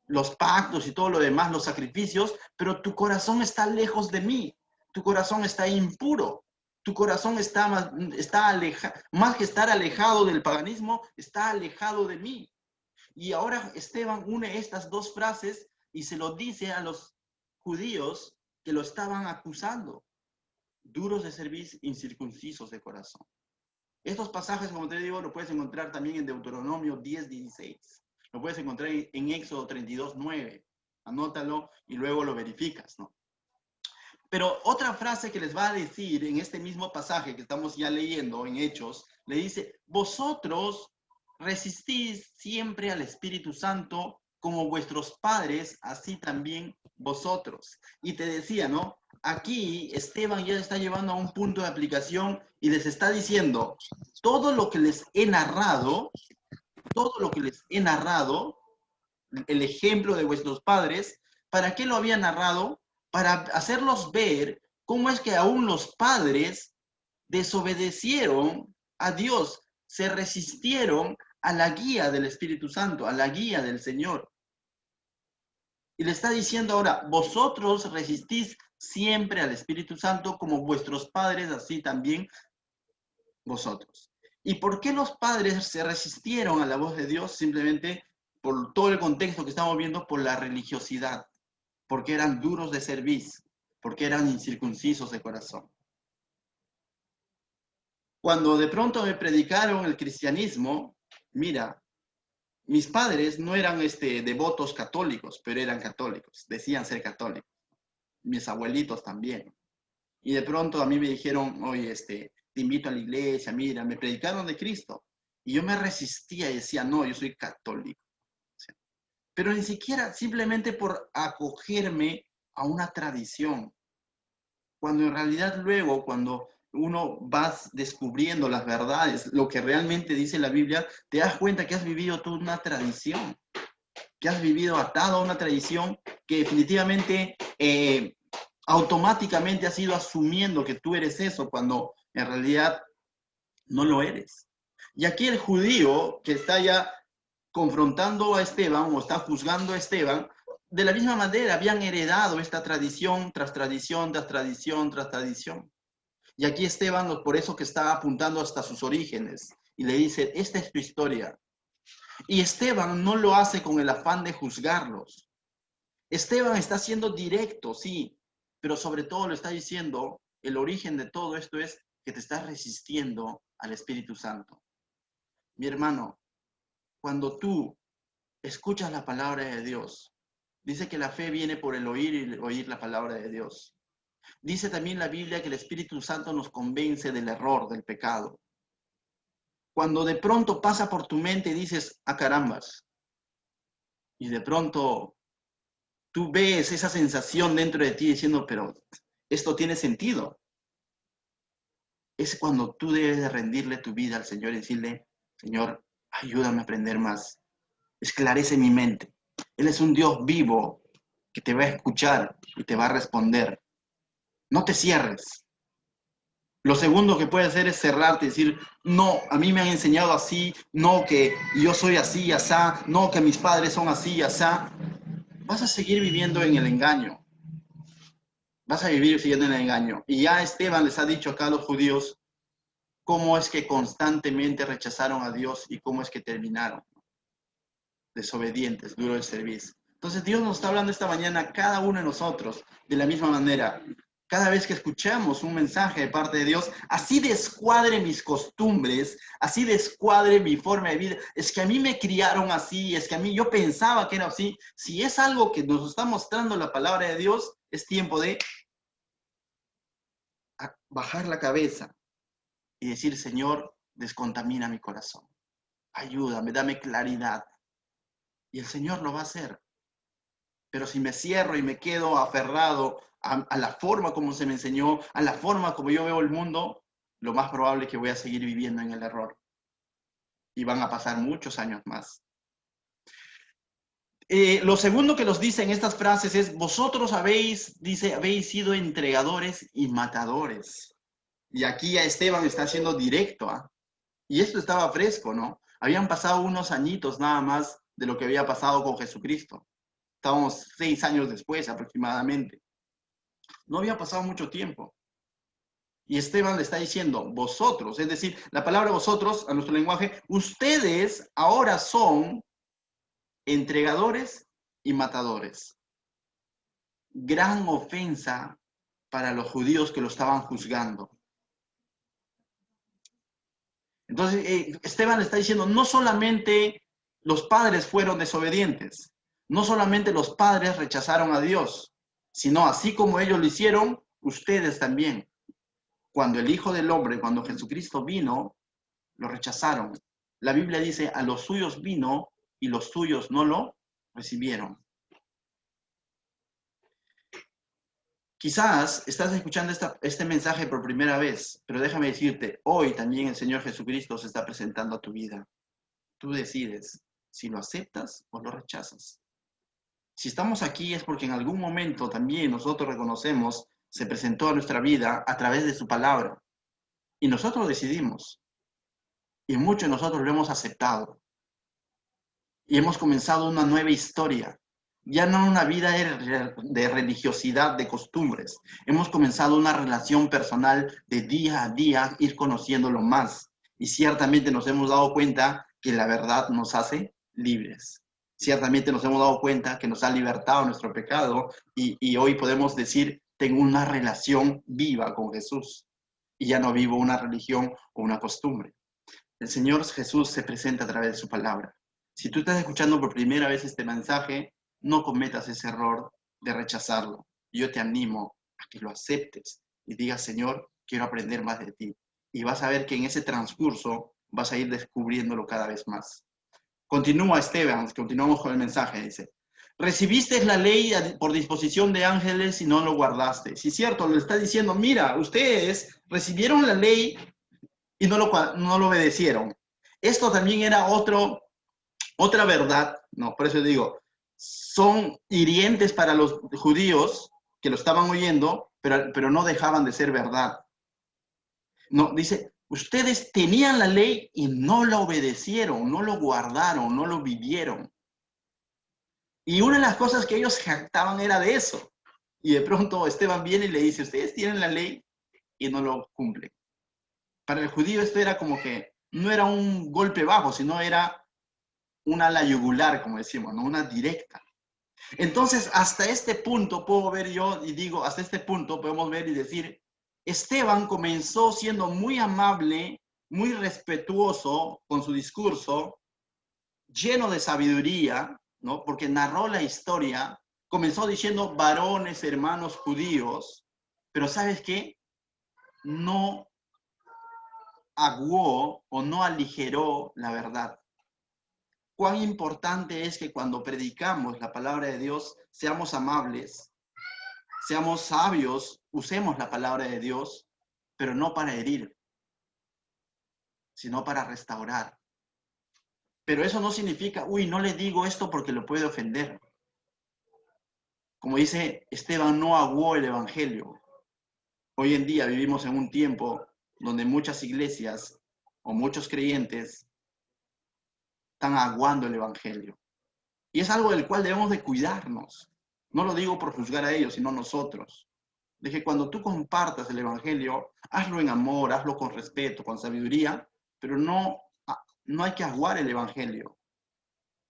los pactos y todo lo demás, los sacrificios, pero tu corazón está lejos de mí, tu corazón está impuro, tu corazón está más que estar alejado del paganismo, está alejado de mí. Y ahora Esteban une estas dos frases y se lo dice a los judíos que lo estaban acusando: duros de cerviz, incircuncisos de corazón. Estos pasajes, como te digo, lo puedes encontrar también en Deuteronomio 10:16. Lo puedes encontrar en Éxodo 32:9. Anótalo y luego lo verificas, ¿no? Pero otra frase que les va a decir en este mismo pasaje que estamos ya leyendo en Hechos, le dice: vosotros resistís siempre al Espíritu Santo, como vuestros padres, así también vosotros. Y te decía, ¿no? Aquí Esteban ya está llevando a un punto de aplicación y les está diciendo: todo lo que les he narrado, el ejemplo de vuestros padres, ¿para qué lo había narrado? Para hacerlos ver cómo es que aún los padres desobedecieron a Dios, se resistieron a la guía del Espíritu Santo, a la guía del Señor. Y le está diciendo ahora: vosotros resistís siempre al Espíritu Santo, como vuestros padres, así también vosotros. ¿Y por qué los padres se resistieron a la voz de Dios? Simplemente por todo el contexto que estamos viendo, por la religiosidad, porque eran duros de cerviz, porque eran incircuncisos de corazón. Cuando de pronto me predicaron el cristianismo, mira, mis padres no eran devotos católicos, pero eran católicos, decían ser católicos. Mis abuelitos también. Y de pronto a mí me dijeron: oye, te invito a la iglesia, mira, me predicaron de Cristo. Y yo me resistía y decía: no, yo soy católico. Pero ni siquiera, simplemente por acogerme a una tradición. Cuando en realidad luego, cuando uno va descubriendo las verdades, lo que realmente dice la Biblia, te das cuenta que has vivido toda una tradición, que has vivido atado a una tradición que definitivamente automáticamente has ido asumiendo que tú eres eso, cuando en realidad no lo eres. Y aquí el judío que está ya confrontando a Esteban o está juzgando a Esteban, de la misma manera habían heredado esta tradición tras tradición, tras tradición, tras tradición. Y aquí Esteban, por eso que está apuntando hasta sus orígenes, y le dice, esta es tu historia. Y Esteban no lo hace con el afán de juzgarlos. Esteban está siendo directo, sí, pero sobre todo lo está diciendo, el origen de todo esto es que te estás resistiendo al Espíritu Santo. Mi hermano, cuando tú escuchas la palabra de Dios, dice que la fe viene por el oír y el oír la palabra de Dios. Dice también la Biblia que el Espíritu Santo nos convence del error, del pecado. Cuando de pronto pasa por tu mente y dices, ah, carambas, y de pronto tú ves esa sensación dentro de ti diciendo, pero esto tiene sentido. Es cuando tú debes de rendirle tu vida al Señor y decirle, Señor, ayúdame a aprender más. Esclarece mi mente. Él es un Dios vivo que te va a escuchar y te va a responder. No te cierres. Lo segundo que puedes hacer es cerrarte y decir, no, a mí me han enseñado así, no, que yo soy así, asá, no, que mis padres son así, asá. Vas a seguir viviendo en el engaño. Vas a vivir siguiendo en el engaño. Y ya Esteban les ha dicho acá a los judíos cómo es que constantemente rechazaron a Dios y cómo es que terminaron desobedientes, duro de servicio. Entonces Dios nos está hablando esta mañana a cada uno de nosotros de la misma manera. Cada vez que escuchamos un mensaje de parte de Dios, así descuadre mis costumbres, así descuadre mi forma de vida, es que a mí me criaron así, es que a mí yo pensaba que era así. Si es algo que nos está mostrando la palabra de Dios, es tiempo de bajar la cabeza y decir, Señor, descontamina mi corazón. Ayúdame, dame claridad. Y el Señor lo va a hacer. Pero si me cierro y me quedo aferrado a la forma como se me enseñó, a la forma como yo veo el mundo, lo más probable es que voy a seguir viviendo en el error. Y van a pasar muchos años más. Lo segundo que nos dice en estas frases es, vosotros habéis sido entregadores y matadores. Y aquí a Esteban está siendo directo, ¿eh? Y esto estaba fresco, ¿no? Habían pasado unos añitos nada más de lo que había pasado con Jesucristo. Estábamos 6 años después aproximadamente. No había pasado mucho tiempo. Y Esteban le está diciendo, vosotros, es decir, la palabra vosotros, a nuestro lenguaje, ustedes ahora son entregadores y matadores. Gran ofensa para los judíos que lo estaban juzgando. Entonces, Esteban le está diciendo, no solamente los padres fueron desobedientes, no solamente los padres rechazaron a Dios, sino así como ellos lo hicieron, ustedes también. Cuando el Hijo del Hombre, cuando Jesucristo vino, lo rechazaron. La Biblia dice, a los suyos vino y los suyos no lo recibieron. Quizás estás escuchando este mensaje por primera vez, pero déjame decirte, hoy también el Señor Jesucristo se está presentando a tu vida. Tú decides si lo aceptas o lo rechazas. Si estamos aquí es porque en algún momento también nosotros reconocemos, se presentó a nuestra vida a través de su palabra. Y nosotros decidimos. Y muchos de nosotros lo hemos aceptado. Y hemos comenzado una nueva historia. Ya no una vida de religiosidad, de costumbres. Hemos comenzado una relación personal de día a día, ir conociéndolo más. Y ciertamente nos hemos dado cuenta que la verdad nos hace libres. Ciertamente nos hemos dado cuenta que nos ha libertado nuestro pecado y hoy podemos decir, tengo una relación viva con Jesús. Y ya no vivo una religión o una costumbre. El Señor Jesús se presenta a través de su palabra. Si tú estás escuchando por primera vez este mensaje, no cometas ese error de rechazarlo. Yo te animo a que lo aceptes y digas, Señor, quiero aprender más de ti. Y vas a ver que en ese transcurso vas a ir descubriéndolo cada vez más. Continúa Esteban, continuamos con el mensaje, dice. Recibiste la ley por disposición de ángeles y no lo guardaste. Sí, es cierto, le está diciendo, mira, ustedes recibieron la ley y no lo obedecieron. Esto también era otra verdad, ¿no? Por eso digo, son hirientes para los judíos que lo estaban oyendo, pero no dejaban de ser verdad. No, dice, Ustedes tenían la ley y no la obedecieron, no lo guardaron, no lo vivieron. Y una de las cosas que ellos jactaban era de eso. Y de pronto Esteban viene y le dice, ustedes tienen la ley y no lo cumplen. Para el judío esto era como que no era un golpe bajo, sino era una ala yugular, como decimos, ¿no? Una directa. Entonces, hasta este punto puedo ver yo, y digo, hasta este punto podemos ver y decir, Esteban comenzó siendo muy amable, muy respetuoso con su discurso, lleno de sabiduría, ¿no? Porque narró la historia, comenzó diciendo varones, hermanos judíos, pero ¿sabes qué? No aguó o no aligeró la verdad. Cuán importante es que cuando predicamos la palabra de Dios seamos amables, seamos sabios, usemos la palabra de Dios, pero no para herir, sino para restaurar. Pero eso no significa, uy, no le digo esto porque lo puede ofender. Como dice Esteban, no aguó el evangelio. Hoy en día vivimos en un tiempo donde muchas iglesias o muchos creyentes están aguando el evangelio. Y es algo del cual debemos de cuidarnos. No lo digo por juzgar a ellos, sino nosotros. De que cuando tú compartas el evangelio, hazlo en amor, hazlo con respeto, con sabiduría, pero no hay que aguar el evangelio,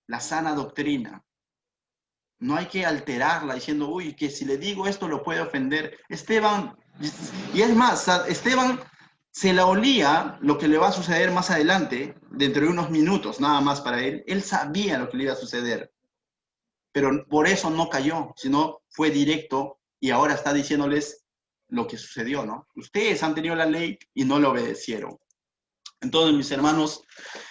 la sana doctrina. No hay que alterarla diciendo, uy, que si le digo esto lo puede ofender. Esteban, y es más, Esteban se la olía lo que le va a suceder más adelante, dentro de unos minutos, nada más para él. Él sabía lo que le iba a suceder, pero por eso no cayó, sino fue directo y ahora está diciéndoles lo que sucedió, ¿no? Ustedes han tenido la ley y no la obedecieron. Entonces, mis hermanos,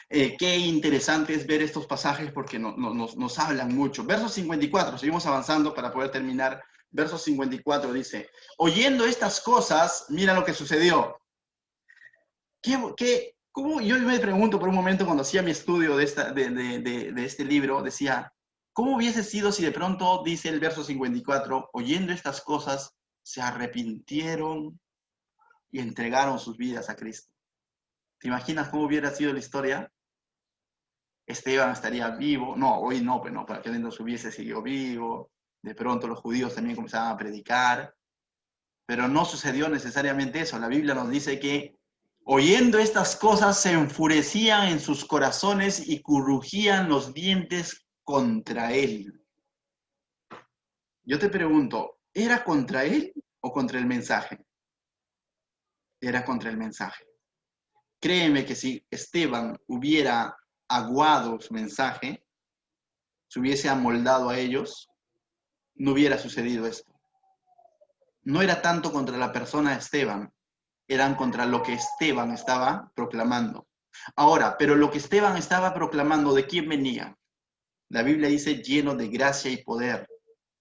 qué interesante es ver estos pasajes porque nos hablan mucho. Verso 54, seguimos avanzando para poder terminar. Verso 54 dice, oyendo estas cosas, mira lo que sucedió. ¿Cómo? Yo me pregunto por un momento cuando hacía mi estudio de este libro, decía, ¿cómo hubiese sido si de pronto, dice el verso 54, oyendo estas cosas, se arrepintieron y entregaron sus vidas a Cristo? ¿Te imaginas cómo hubiera sido la historia? Esteban estaría vivo. No, hoy no, pero no, para que no hubiese seguido vivo. De pronto los judíos también comenzaban a predicar. Pero no sucedió necesariamente eso. La Biblia nos dice que oyendo estas cosas se enfurecían en sus corazones y crujían los dientes contra él. Yo te pregunto, ¿era contra él o contra el mensaje? Era contra el mensaje. Créeme que si Esteban hubiera aguado su mensaje, se hubiese amoldado a ellos, no hubiera sucedido esto. No era tanto contra la persona de Esteban, eran contra lo que Esteban estaba proclamando. Ahora, pero lo que Esteban estaba proclamando, ¿de quién venía? La Biblia dice lleno de gracia y poder.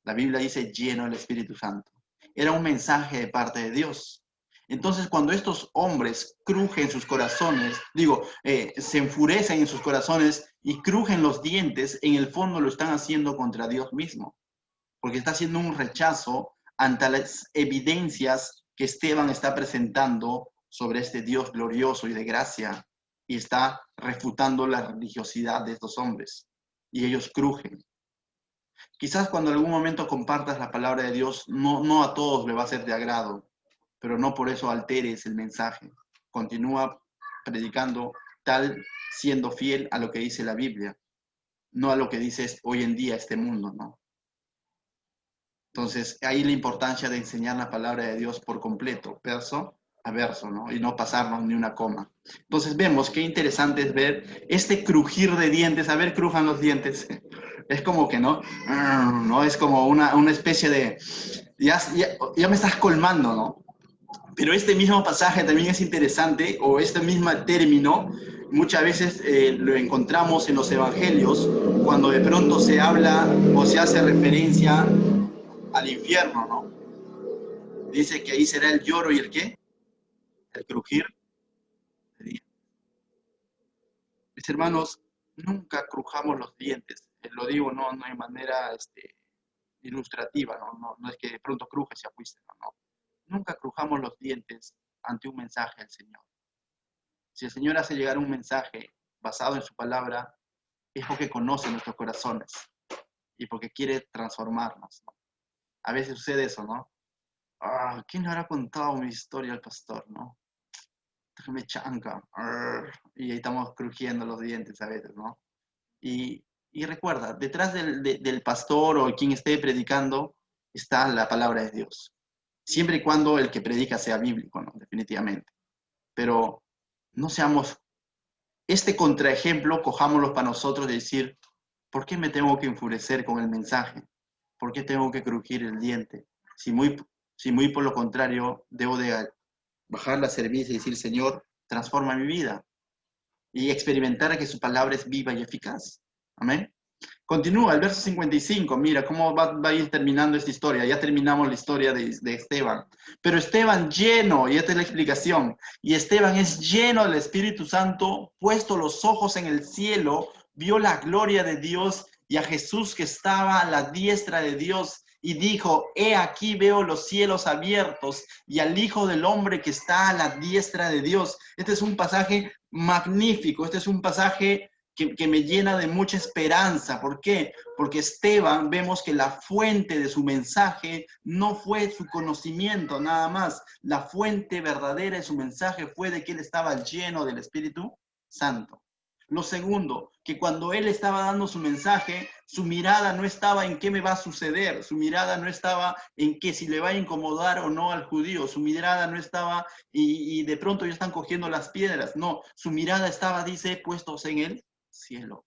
La Biblia dice lleno del Espíritu Santo. Era un mensaje de parte de Dios. Entonces, cuando estos hombres crujen sus corazones, se enfurecen en sus corazones y crujen los dientes, en el fondo lo están haciendo contra Dios mismo, porque está haciendo un rechazo ante las evidencias que Esteban está presentando sobre este Dios glorioso y de gracia, y está refutando la religiosidad de estos hombres, y ellos crujen. Quizás cuando en algún momento compartas la palabra de Dios, no a todos le va a ser de agrado, pero no por eso alteres el mensaje. Continúa predicando tal, siendo fiel a lo que dice la Biblia, no a lo que dice hoy en día este mundo, ¿no? Entonces, ahí la importancia de enseñar la palabra de Dios por completo, verso a verso, ¿no? Y no pasarnos ni una coma. Entonces, vemos qué interesante es ver este crujir de dientes. A ver, crujan los dientes. Es como que, ¿no? ¿No? Es como una especie de... Ya me estás colmando, ¿no? Pero este mismo pasaje también es interesante, o este mismo término, muchas veces lo encontramos en los evangelios, cuando de pronto se habla o se hace referencia al infierno, ¿no? Dice que ahí será el lloro y el ¿qué? El crujir de dientes. Mis hermanos, nunca crujamos los dientes. Lo digo no de manera ilustrativa, no es que de pronto crujes y apuestes, no. Nunca crujamos los dientes ante un mensaje del Señor. Si el Señor hace llegar un mensaje basado en su palabra, es porque conoce nuestros corazones y porque quiere transformarnos, ¿no? A veces sucede eso, ¿no? ¿Quién le habrá contado mi historia al pastor, no? Me chanca. Y ahí estamos crujiendo los dientes a veces, ¿no? Y recuerda, detrás del pastor o quien esté predicando está la palabra de Dios. Siempre y cuando el que predica sea bíblico, ¿no? Definitivamente. Pero no seamos, este contraejemplo, cojámoslo para nosotros de decir, ¿por qué me tengo que enfurecer con el mensaje? ¿Por qué tengo que crujir el diente? Si muy por lo contrario, debo de bajar la cerviz y decir, Señor, transforma mi vida. Y experimentar que su palabra es viva y eficaz. Amén. Continúa el verso 55, mira cómo va a ir terminando esta historia. Ya terminamos la historia de Esteban. Pero Esteban lleno, y esta es la explicación, y Esteban es lleno del Espíritu Santo, puesto los ojos en el cielo, vio la gloria de Dios y a Jesús que estaba a la diestra de Dios, y dijo, he aquí veo los cielos abiertos y al Hijo del Hombre que está a la diestra de Dios. Este es un pasaje magnífico, este es un pasaje que me llena de mucha esperanza. ¿Por qué? Porque Esteban, vemos que la fuente de su mensaje no fue su conocimiento nada más. La fuente verdadera de su mensaje fue de que él estaba lleno del Espíritu Santo. Lo segundo, que cuando él estaba dando su mensaje, su mirada no estaba en qué me va a suceder, su mirada no estaba en que si le va a incomodar o no al judío, su mirada no estaba y de pronto ya están cogiendo las piedras, no, su mirada estaba, dice, puestos en el cielo.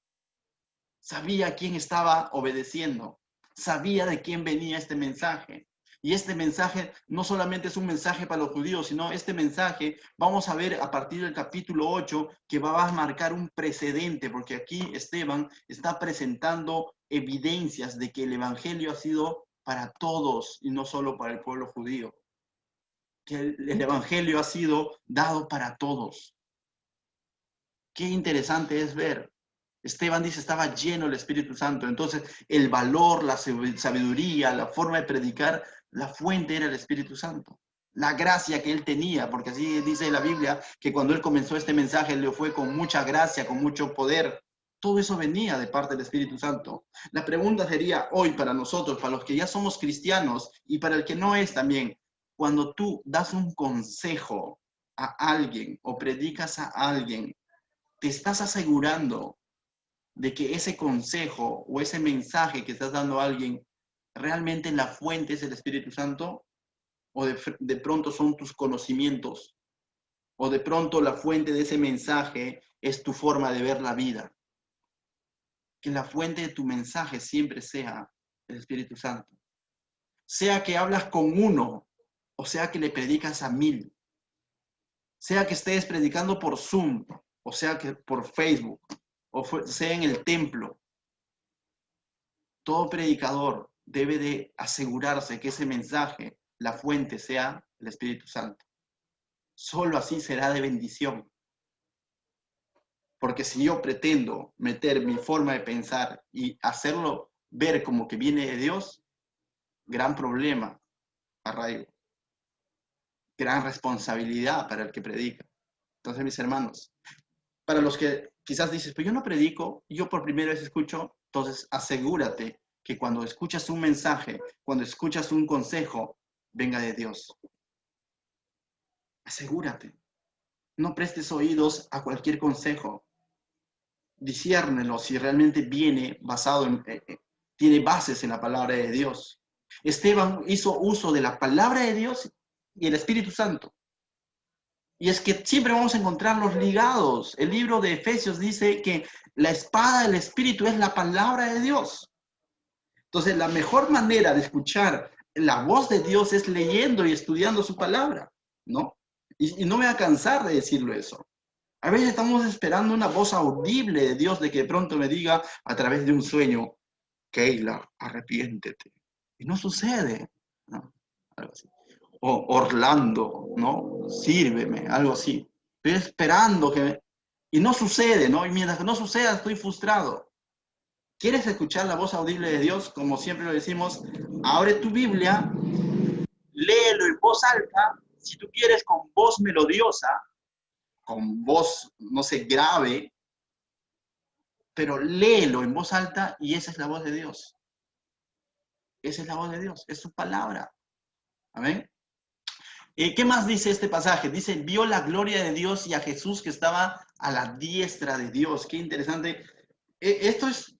Sabía a quién estaba obedeciendo, sabía de quién venía este mensaje. Y este mensaje no solamente es un mensaje para los judíos, sino este mensaje, vamos a ver a partir del capítulo 8, que va a marcar un precedente, porque aquí Esteban está presentando evidencias de que el evangelio ha sido para todos y no solo para el pueblo judío. Que el evangelio ha sido dado para todos. Qué interesante es ver. Esteban dice, estaba lleno del Espíritu Santo. Entonces, el valor, la sabiduría, la forma de predicar, la fuente era el Espíritu Santo. La gracia que él tenía, porque así dice la Biblia, que cuando él comenzó este mensaje, le fue con mucha gracia, con mucho poder. Todo eso venía de parte del Espíritu Santo. La pregunta sería hoy para nosotros, para los que ya somos cristianos y para el que no es también, cuando tú das un consejo a alguien o predicas a alguien, ¿te estás asegurando de que ese consejo o ese mensaje que estás dando a alguien realmente la fuente es el Espíritu Santo? ¿O de pronto son tus conocimientos? ¿O de pronto la fuente de ese mensaje es tu forma de ver la vida? Que la fuente de tu mensaje siempre sea el Espíritu Santo. Sea que hablas con uno, o sea que le predicas a 1000. Sea que estés predicando por Zoom, o sea que por Facebook, o sea en el templo. Todo predicador debe de asegurarse que ese mensaje, la fuente, sea el Espíritu Santo. Solo así será de bendición. Porque si yo pretendo meter mi forma de pensar y hacerlo ver como que viene de Dios, gran problema, arraigo. Gran responsabilidad para el que predica. Entonces, mis hermanos, para los que quizás dices, pues yo no predico, yo por primera vez escucho, entonces asegúrate que cuando escuchas un mensaje, cuando escuchas un consejo, venga de Dios. Asegúrate. No prestes oídos a cualquier consejo. Disciérnelo si realmente viene basado en, tiene bases en la palabra de Dios. Esteban hizo uso de la palabra de Dios y el Espíritu Santo. Y es que siempre vamos a encontrarlos ligados. El libro de Efesios dice que la espada del Espíritu es la palabra de Dios. Entonces, la mejor manera de escuchar la voz de Dios es leyendo y estudiando su palabra, ¿no? Y no me voy a cansar de decirlo eso. A veces estamos esperando una voz audible de Dios de que de pronto me diga a través de un sueño, Keila, arrepiéntete. Y no sucede, ¿no? Algo así. O Orlando, ¿no? Sírveme, algo así. Estoy esperando que... Y no sucede, ¿no? Y mientras que no suceda, estoy frustrado. ¿Quieres escuchar la voz audible de Dios? Como siempre lo decimos, abre tu Biblia, léelo en voz alta, si tú quieres con voz melodiosa, con voz, no sé, grave, pero léelo en voz alta y esa es la voz de Dios. Esa es la voz de Dios, es su palabra. Amén. ¿Qué más dice este pasaje? Dice, vio la gloria de Dios y a Jesús que estaba a la diestra de Dios. Qué interesante. Esto es,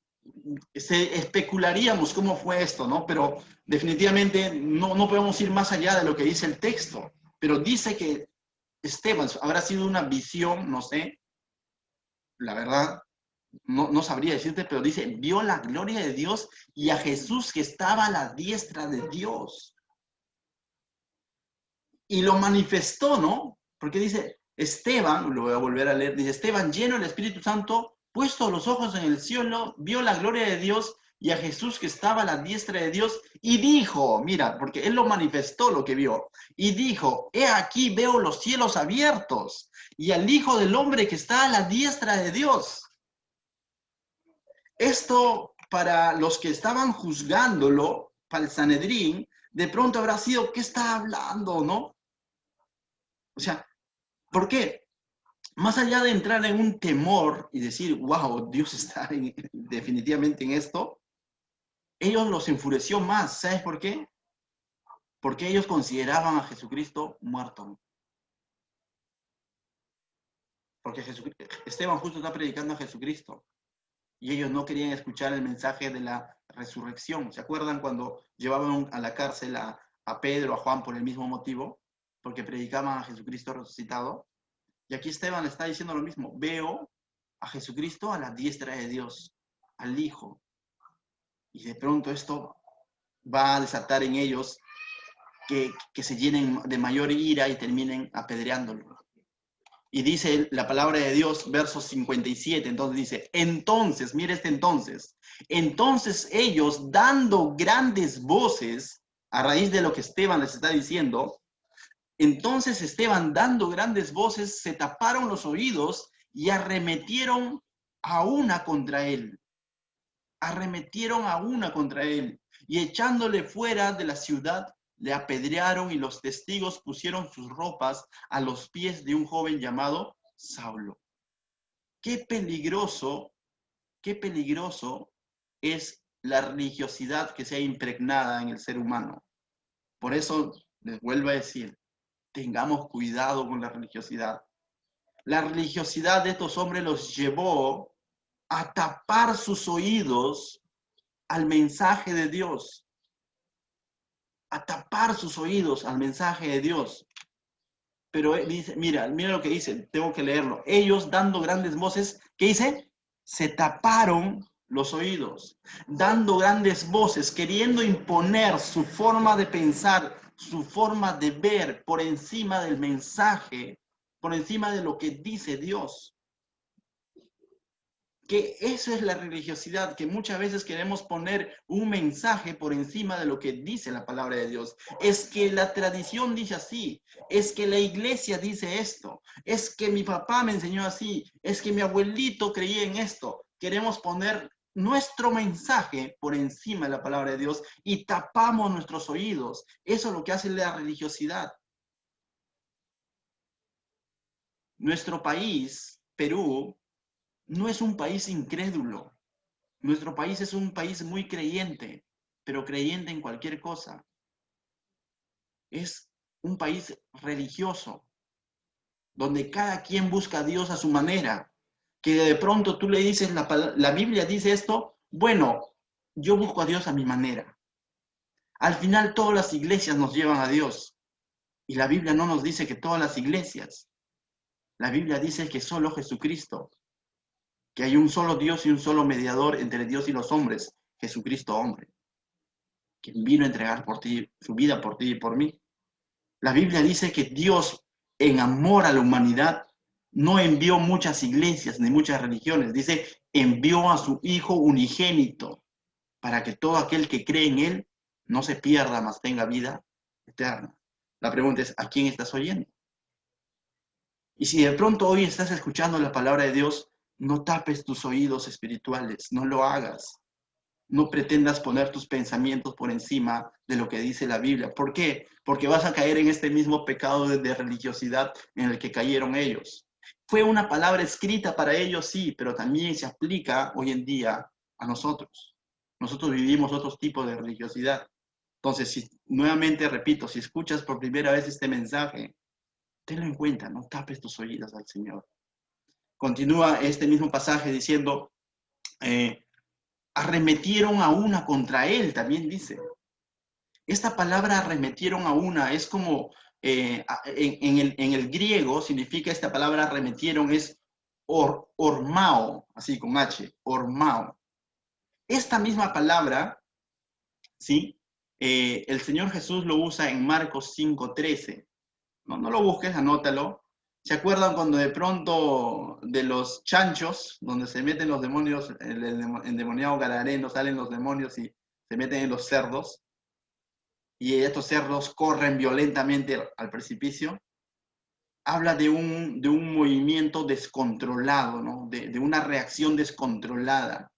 especularíamos cómo fue esto, ¿no? Pero definitivamente no podemos ir más allá de lo que dice el texto. Pero dice que Esteban, habrá sido una visión, no sé, la verdad, no sabría decirte, pero dice, vio la gloria de Dios y a Jesús que estaba a la diestra de Dios. Y lo manifestó, ¿no? Porque dice, Esteban, lo voy a volver a leer, dice, Esteban, lleno del Espíritu Santo, puesto los ojos en el cielo, vio la gloria de Dios y a Jesús que estaba a la diestra de Dios y dijo, mira, porque él lo manifestó lo que vio, y dijo, he aquí veo los cielos abiertos y al Hijo del Hombre que está a la diestra de Dios. Esto para los que estaban juzgándolo, para el Sanedrín, de pronto habrá sido, ¿qué está hablando, no? O sea, ¿por qué? Más allá de entrar en un temor y decir, wow, Dios está definitivamente en esto, ellos los enfureció más. ¿Sabes por qué? Porque ellos consideraban a Jesucristo muerto. Porque Esteban justo está predicando a Jesucristo. Y ellos no querían escuchar el mensaje de la resurrección. ¿Se acuerdan cuando llevaban a la cárcel a Pedro, a Juan por el mismo motivo? Porque predicaban a Jesucristo resucitado. Y aquí Esteban le está diciendo lo mismo. Veo a Jesucristo a la diestra de Dios, al Hijo. Y de pronto esto va a desatar en ellos que se llenen de mayor ira y terminen apedreándolo. Y dice la palabra de Dios, verso 57, entonces dice, entonces, mire este entonces ellos dando grandes voces, a raíz de lo que Esteban les está diciendo, entonces Esteban dando grandes voces se taparon los oídos y arremetieron a una contra él. Arremetieron a una contra él y echándole fuera de la ciudad le apedrearon y los testigos pusieron sus ropas a los pies de un joven llamado Saulo. Qué peligroso es la religiosidad que se ha impregnada en el ser humano. Por eso les vuelvo a decir, tengamos cuidado con la religiosidad. La religiosidad de estos hombres los llevó a tapar sus oídos al mensaje de Dios. A tapar sus oídos al mensaje de Dios. Pero dice, mira lo que dice, tengo que leerlo. Ellos dando grandes voces, ¿qué dice? Se taparon los oídos, dando grandes voces, queriendo imponer su forma de pensar, su forma de ver por encima del mensaje, por encima de lo que dice Dios. Que esa es la religiosidad, que muchas veces queremos poner un mensaje por encima de lo que dice la palabra de Dios. Es que la tradición dice así, es que la iglesia dice esto, es que mi papá me enseñó así, es que mi abuelito creía en esto. Queremos poner nuestro mensaje por encima de la palabra de Dios y tapamos nuestros oídos. Eso es lo que hace la religiosidad. Nuestro país, Perú, no es un país incrédulo. Nuestro país es un país muy creyente, pero creyente en cualquier cosa. Es un país religioso, donde cada quien busca a Dios a su manera. Que de pronto tú le dices, la Biblia dice esto, bueno, yo busco a Dios a mi manera. Al final todas las iglesias nos llevan a Dios. Y la Biblia no nos dice que todas las iglesias. La Biblia dice que solo Jesucristo. Que hay un solo Dios y un solo mediador entre Dios y los hombres, Jesucristo hombre, quien vino a entregar por ti, su vida por ti y por mí. La Biblia dice que Dios, en amor a la humanidad, no envió muchas iglesias ni muchas religiones. Dice, envió a su Hijo unigénito para que todo aquel que cree en Él no se pierda, mas tenga vida eterna. La pregunta es, ¿a quién estás oyendo? Y si de pronto hoy estás escuchando la palabra de Dios, no tapes tus oídos espirituales, no lo hagas. No pretendas poner tus pensamientos por encima de lo que dice la Biblia. ¿Por qué? Porque vas a caer en este mismo pecado de religiosidad en el que cayeron ellos. Fue una palabra escrita para ellos, sí, pero también se aplica hoy en día a nosotros. Nosotros vivimos otro tipo de religiosidad. Entonces, nuevamente repito, si escuchas por primera vez este mensaje, tenlo en cuenta, no tapes tus oídos al Señor. Continúa este mismo pasaje diciendo, arremetieron a una contra él, también dice. Esta palabra arremetieron a una es como, en el griego significa esta palabra arremetieron es ormao, así con H, ormao. Esta misma palabra, ¿sí? El Señor Jesús lo usa en Marcos 5:13. No lo busques, anótalo. ¿Se acuerdan cuando de pronto de los chanchos, donde se meten los demonios, el endemoniado gadareno, salen los demonios y se meten en los cerdos? Y estos cerdos corren violentamente al precipicio. Habla de un movimiento descontrolado, ¿no? De una reacción descontrolada.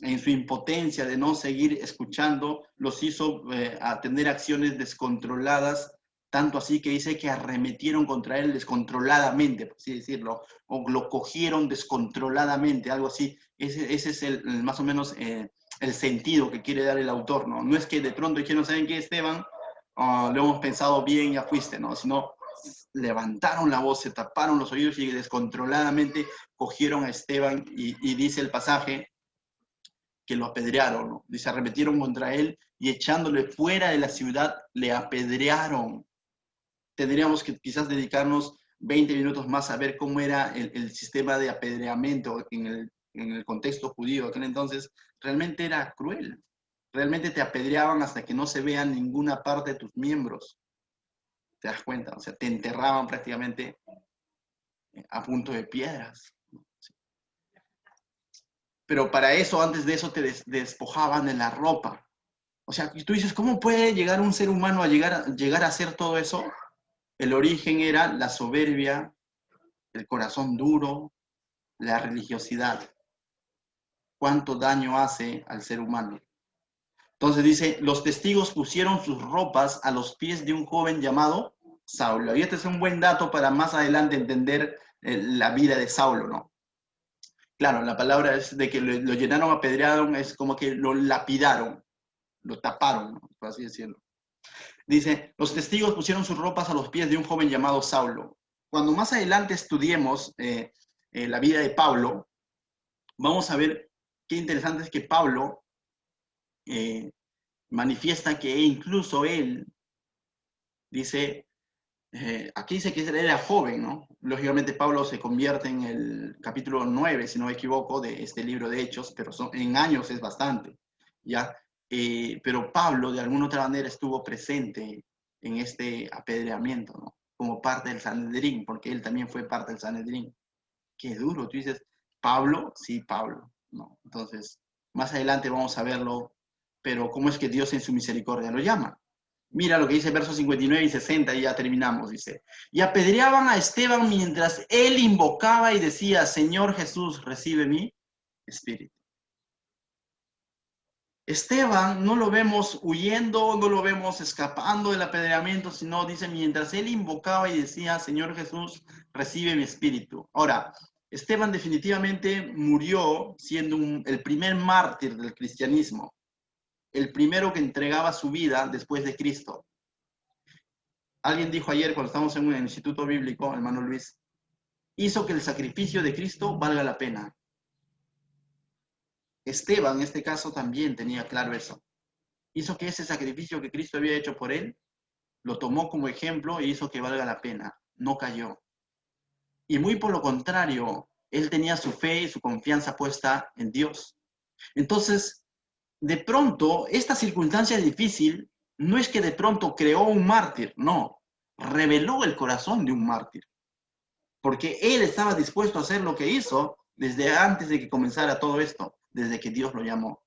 En su impotencia de no seguir escuchando, los hizo a tener acciones descontroladas, tanto así que dice que arremetieron contra él descontroladamente, por así decirlo, o lo cogieron descontroladamente, algo así. Ese es más o menos el sentido que quiere dar el autor, ¿no? No es que de pronto dijeron, ¿saben qué, Esteban? Lo hemos pensado bien, ya fuiste, ¿no? Sino levantaron la voz, se taparon los oídos y descontroladamente cogieron a Esteban y dice el pasaje que lo apedrearon, ¿no? Dice, arremetieron contra él y echándole fuera de la ciudad, le apedrearon. Tendríamos que quizás dedicarnos 20 minutos más a ver cómo era el sistema de apedreamiento en el contexto judío. Aquel entonces realmente era cruel. Realmente te apedreaban hasta que no se vea ninguna parte de tus miembros. ¿Te das cuenta? O sea, te enterraban prácticamente a punto de piedras. Pero para eso, antes de eso, te despojaban de la ropa. O sea, tú dices, ¿cómo puede llegar un ser humano a llegar a hacer todo eso? El origen era la soberbia, el corazón duro, la religiosidad. ¿Cuánto daño hace al ser humano? Entonces dice, los testigos pusieron sus ropas a los pies de un joven llamado Saulo. Y este es un buen dato para más adelante entender la vida de Saulo, ¿no? Claro, la palabra es de que lo llenaron, apedrearon, es como que lo lapidaron, lo taparon, ¿no? Por así decirlo. Dice, los testigos pusieron sus ropas a los pies de un joven llamado Saulo. Cuando más adelante estudiemos la vida de Pablo, vamos a ver qué interesante es que Pablo manifiesta que incluso él, dice, aquí dice que él era joven, ¿no? Lógicamente Pablo se convierte en el capítulo 9, si no me equivoco, de este libro de Hechos, pero en años es bastante, ¿ya? Pero Pablo de alguna otra manera estuvo presente en este apedreamiento, ¿no? Como parte del Sanedrín, porque él también fue parte del Sanedrín. Qué duro, tú dices, ¿Pablo? Sí, Pablo, ¿no? Entonces, más adelante vamos a verlo, pero ¿cómo es que Dios en su misericordia lo llama? Mira lo que dice versos 59 y 60 y ya terminamos, dice. Y apedreaban a Esteban mientras él invocaba y decía, Señor Jesús, recibe mi espíritu. Esteban no lo vemos huyendo, no lo vemos escapando del apedreamiento, sino dice, mientras él invocaba y decía, Señor Jesús, recibe mi espíritu. Ahora, Esteban definitivamente murió siendo el primer mártir del cristianismo, el primero que entregaba su vida después de Cristo. Alguien dijo ayer, cuando estábamos en un instituto bíblico, hermano Luis, hizo que el sacrificio de Cristo valga la pena. Esteban, en este caso, también tenía claro eso. Hizo que ese sacrificio que Cristo había hecho por él, lo tomó como ejemplo e hizo que valga la pena. No cayó. Y muy por lo contrario, él tenía su fe y su confianza puesta en Dios. Entonces, de pronto, esta circunstancia difícil no es que de pronto creó un mártir, no, reveló el corazón de un mártir. Porque él estaba dispuesto a hacer lo que hizo desde antes de que comenzara todo esto, desde que Dios lo llamó.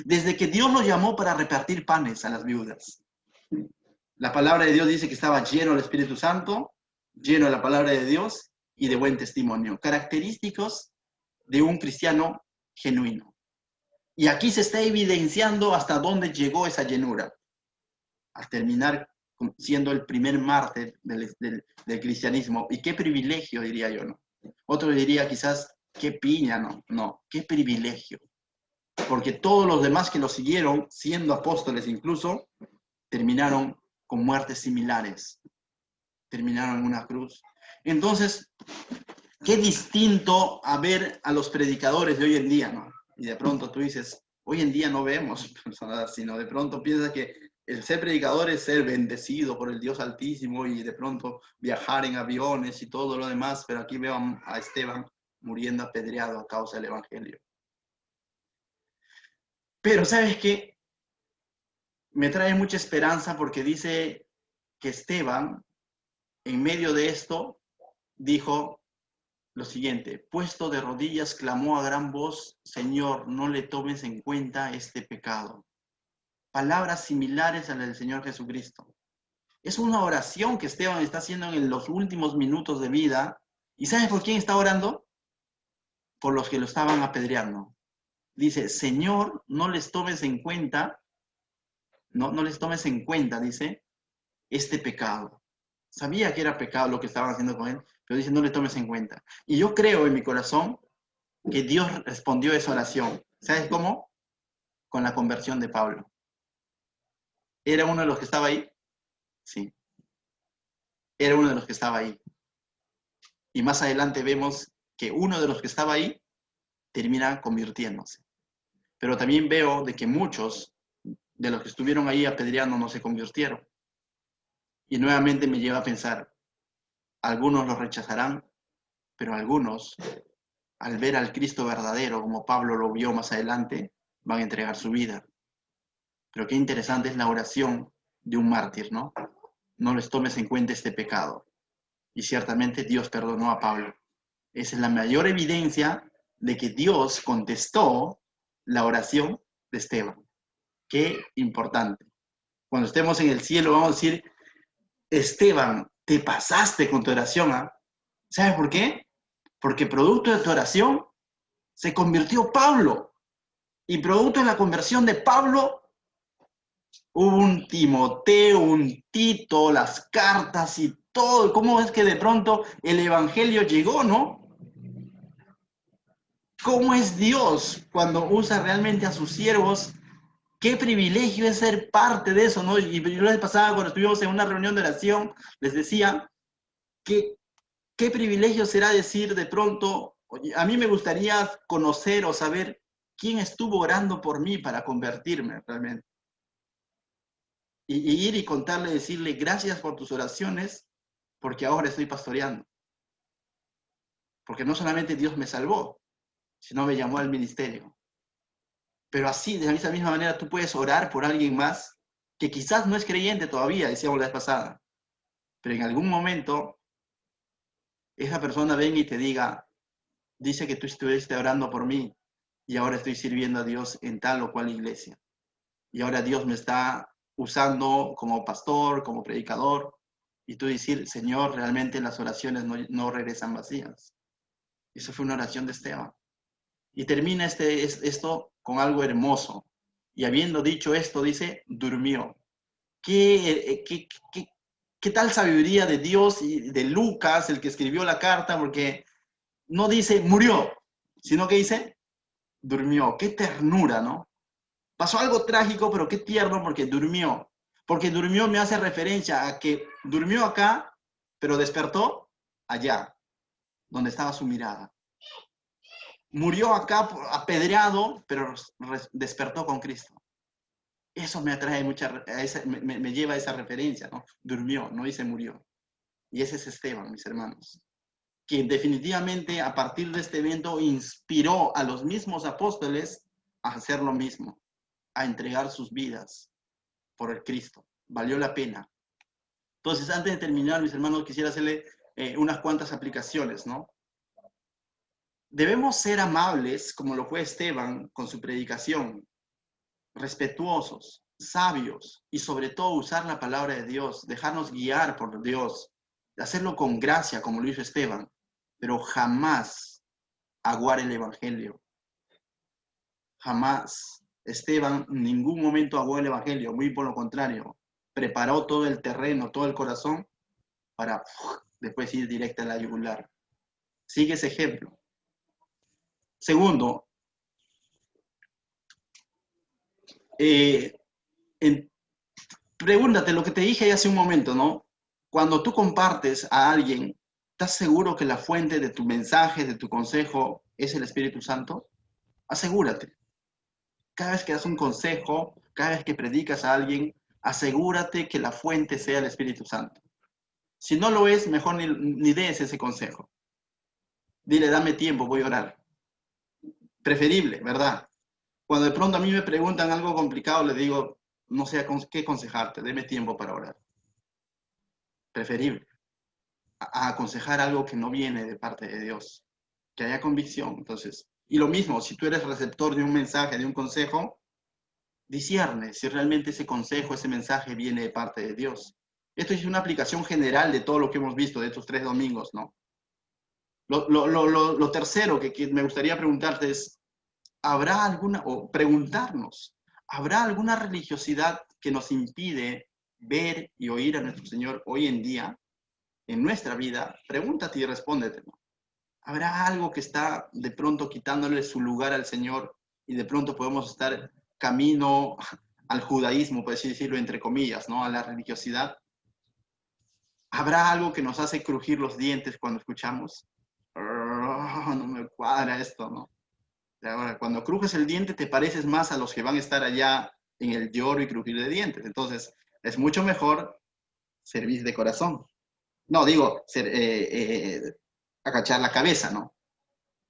Desde que Dios lo llamó para repartir panes a las viudas. La palabra de Dios dice que estaba lleno del Espíritu Santo, lleno de la palabra de Dios y de buen testimonio. Característicos de un cristiano genuino. Y aquí se está evidenciando hasta dónde llegó esa llenura. Al terminar siendo el primer mártir del cristianismo. Y qué privilegio, diría yo, ¿no? Otro diría quizás, qué piña, ¿no? No, qué privilegio. Porque todos los demás que lo siguieron, siendo apóstoles incluso, terminaron con muertes similares. Terminaron en una cruz. Entonces, qué distinto a ver a los predicadores de hoy en día, ¿no? Y de pronto tú dices, hoy en día no vemos personas así, sino de pronto piensas que el ser predicador es ser bendecido por el Dios Altísimo y de pronto viajar en aviones y todo lo demás, pero aquí veo a Esteban muriendo apedreado a causa del Evangelio. Pero ¿sabes qué? Me trae mucha esperanza porque dice que Esteban, en medio de esto, dijo lo siguiente: puesto de rodillas, clamó a gran voz, Señor, no le tomes en cuenta este pecado. Palabras similares a las del Señor Jesucristo. Es una oración que Esteban está haciendo en los últimos minutos de vida. ¿Y sabes por quién está orando? Por los que lo estaban apedreando. Dice, Señor, no les tomes en cuenta, no les tomes en cuenta, dice, este pecado. Sabía que era pecado lo que estaban haciendo con él, pero dice, no le tomes en cuenta. Y yo creo en mi corazón que Dios respondió a esa oración. ¿Sabes cómo? Con la conversión de Pablo. ¿Era uno de los que estaba ahí? Sí. Era uno de los que estaba ahí. Y más adelante vemos que uno de los que estaba ahí termina convirtiéndose. Pero también veo de que muchos de los que estuvieron ahí apedreando no se convirtieron. Y nuevamente me lleva a pensar, algunos lo rechazarán, pero algunos, al ver al Cristo verdadero, como Pablo lo vio más adelante, van a entregar su vida. Pero qué interesante es la oración de un mártir, ¿no? No les tomes en cuenta este pecado. Y ciertamente Dios perdonó a Pablo. Esa es la mayor evidencia de que Dios contestó la oración de Esteban. Qué importante. Cuando estemos en el cielo vamos a decir, Esteban, te pasaste con tu oración, ¿ah? ¿Sabes por qué? Porque producto de tu oración se convirtió Pablo. Y producto de la conversión de Pablo, hubo un Timoteo, un Tito, las cartas y todo. ¿Cómo es que de pronto el evangelio llegó, no? ¿Cómo es Dios cuando usa realmente a sus siervos? Qué privilegio es ser parte de eso, ¿no? Y yo les pasaba cuando estuvimos en una reunión de oración, les decía que qué privilegio será decir de pronto, oye, a mí me gustaría conocer o saber quién estuvo orando por mí para convertirme realmente. Y ir y contarle, decirle, gracias por tus oraciones, porque ahora estoy pastoreando. Porque no solamente Dios me salvó, sino me llamó al ministerio. Pero así, de esa misma manera, tú puedes orar por alguien más que quizás no es creyente todavía, decíamos la vez pasada, pero en algún momento esa persona venga y te diga, dice que tú estuviste orando por mí y ahora estoy sirviendo a Dios en tal o cual iglesia. Y ahora Dios me está usando como pastor, como predicador. Y tú decir, Señor, realmente las oraciones no regresan vacías. Eso fue una oración de Esteban. Y termina esto con algo hermoso. Y habiendo dicho esto, dice, durmió. ¿Qué tal sabiduría de Dios y de Lucas, el que escribió la carta? Porque no dice murió, sino que dice durmió. Qué ternura, ¿no? Pasó algo trágico, pero qué tierno porque durmió. Porque durmió me hace referencia a que durmió acá, pero despertó allá, donde estaba su mirada. Murió acá apedreado, pero despertó con Cristo. Eso me atrae me lleva a esa referencia, ¿no? Durmió, no dice murió. Y ese es Esteban, mis hermanos, quien definitivamente a partir de este evento inspiró a los mismos apóstoles a hacer lo mismo, a entregar sus vidas por el Cristo. Valió la pena. Entonces, antes de terminar, mis hermanos, quisiera hacerle unas cuantas aplicaciones, ¿no? Debemos ser amables, como lo fue Esteban con su predicación, respetuosos, sabios y sobre todo usar la palabra de Dios, dejarnos guiar por Dios, hacerlo con gracia, como lo hizo Esteban, pero jamás aguar el evangelio. Jamás. Esteban en ningún momento aguó el evangelio, muy por lo contrario. preparó todo el terreno, todo el corazón, para después ir directa a la yugular. Sigue ese ejemplo. Segundo, pregúntate lo que te dije hace un momento, ¿no? Cuando tú compartes a alguien, ¿estás seguro que la fuente de tu mensaje, de tu consejo, es el Espíritu Santo? Asegúrate. Cada vez que das un consejo, cada vez que predicas a alguien, asegúrate que la fuente sea el Espíritu Santo. Si no lo es, mejor ni des ese consejo. Dile, dame tiempo, voy a orar. Preferible, ¿verdad? Cuando de pronto a mí me preguntan algo complicado, le digo, no sé qué aconsejarte, deme tiempo para orar. Preferible a aconsejar algo que no viene de parte de Dios, que haya convicción. Entonces, y lo mismo, si tú eres receptor de un mensaje, de un consejo, discierne si realmente ese consejo, ese mensaje viene de parte de Dios. Esto es una aplicación general de todo lo que hemos visto de estos 3 domingos, ¿no? Lo tercero que me gustaría preguntarte es, ¿habrá alguna, o preguntarnos, ¿habrá alguna religiosidad que nos impide ver y oír a nuestro Señor hoy en día, en nuestra vida? Pregúntate y respóndete, ¿no? ¿Habrá algo que está de pronto quitándole su lugar al Señor y de pronto podemos estar camino al judaísmo, por así decirlo, entre comillas, ¿no? A la religiosidad? ¿Habrá algo que nos hace crujir los dientes cuando escuchamos? Oh, no me cuadra esto, ¿no? Ahora, cuando crujes el diente te pareces más a los que van a estar allá en el lloro y crujir de dientes. Entonces, es mucho mejor servir de corazón. No, digo, agachar la cabeza, ¿no?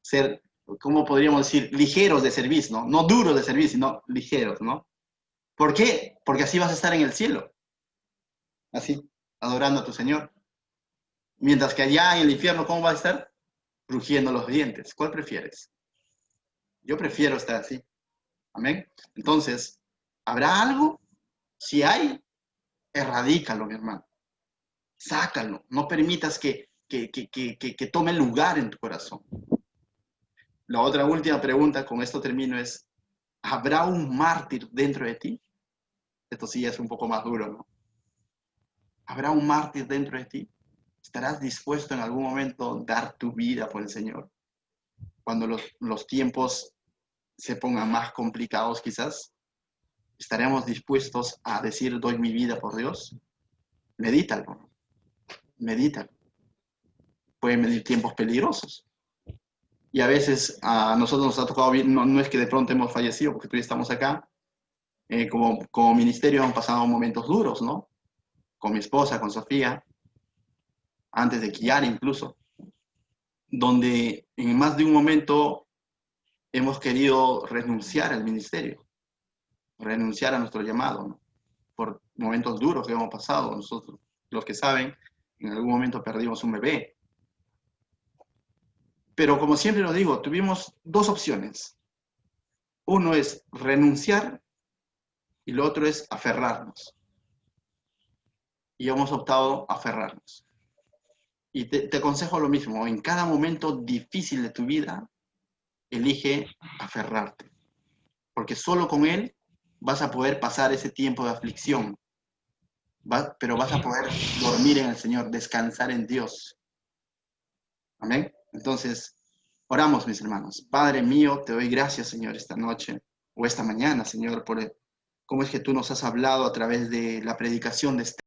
Ser, ¿cómo podríamos decir? Ligeros de servir, ¿no? No duros de servir, sino ligeros, ¿no? ¿Por qué? Porque así vas a estar en el cielo. Así, adorando a tu Señor. Mientras que allá en el infierno, ¿cómo vas a estar? Crujiendo los dientes. ¿Cuál prefieres? Yo prefiero estar así. Amén. Entonces, ¿habrá algo? Si hay, erradícalo, mi hermano. Sácalo. No permitas que tome lugar en tu corazón. La otra última pregunta, con esto termino, es, ¿habrá un mártir dentro de ti? Esto sí es un poco más duro, ¿no? ¿Habrá un mártir dentro de ti? ¿Estarás dispuesto en algún momento a dar tu vida por el Señor? Cuando los tiempos se pongan más complicados quizás, ¿estaremos dispuestos a decir, doy mi vida por Dios? Medítalo. Medítalo. Pueden venir tiempos peligrosos. Y a veces a nosotros nos ha tocado, no es que de pronto hemos fallecido, porque todavía estamos acá, como ministerio han pasado momentos duros, ¿no? Con mi esposa, con Sofía, antes de Kiara incluso, donde en más de un momento hemos querido renunciar al ministerio, renunciar a nuestro llamado, ¿no? Por momentos duros que hemos pasado. Nosotros, los que saben, en algún momento perdimos un bebé. Pero como siempre lo digo, tuvimos 2 opciones. Uno es renunciar y lo otro es aferrarnos. Y hemos optado a aferrarnos. Y te aconsejo lo mismo, en cada momento difícil de tu vida, elige aferrarte. Porque solo con Él vas a poder pasar ese tiempo de aflicción. Pero vas a poder dormir en el Señor, descansar en Dios. Amén. Entonces, oramos, mis hermanos. Padre mío, te doy gracias, Señor, esta noche o esta mañana, Señor, por cómo es que tú nos has hablado a través de la predicación de este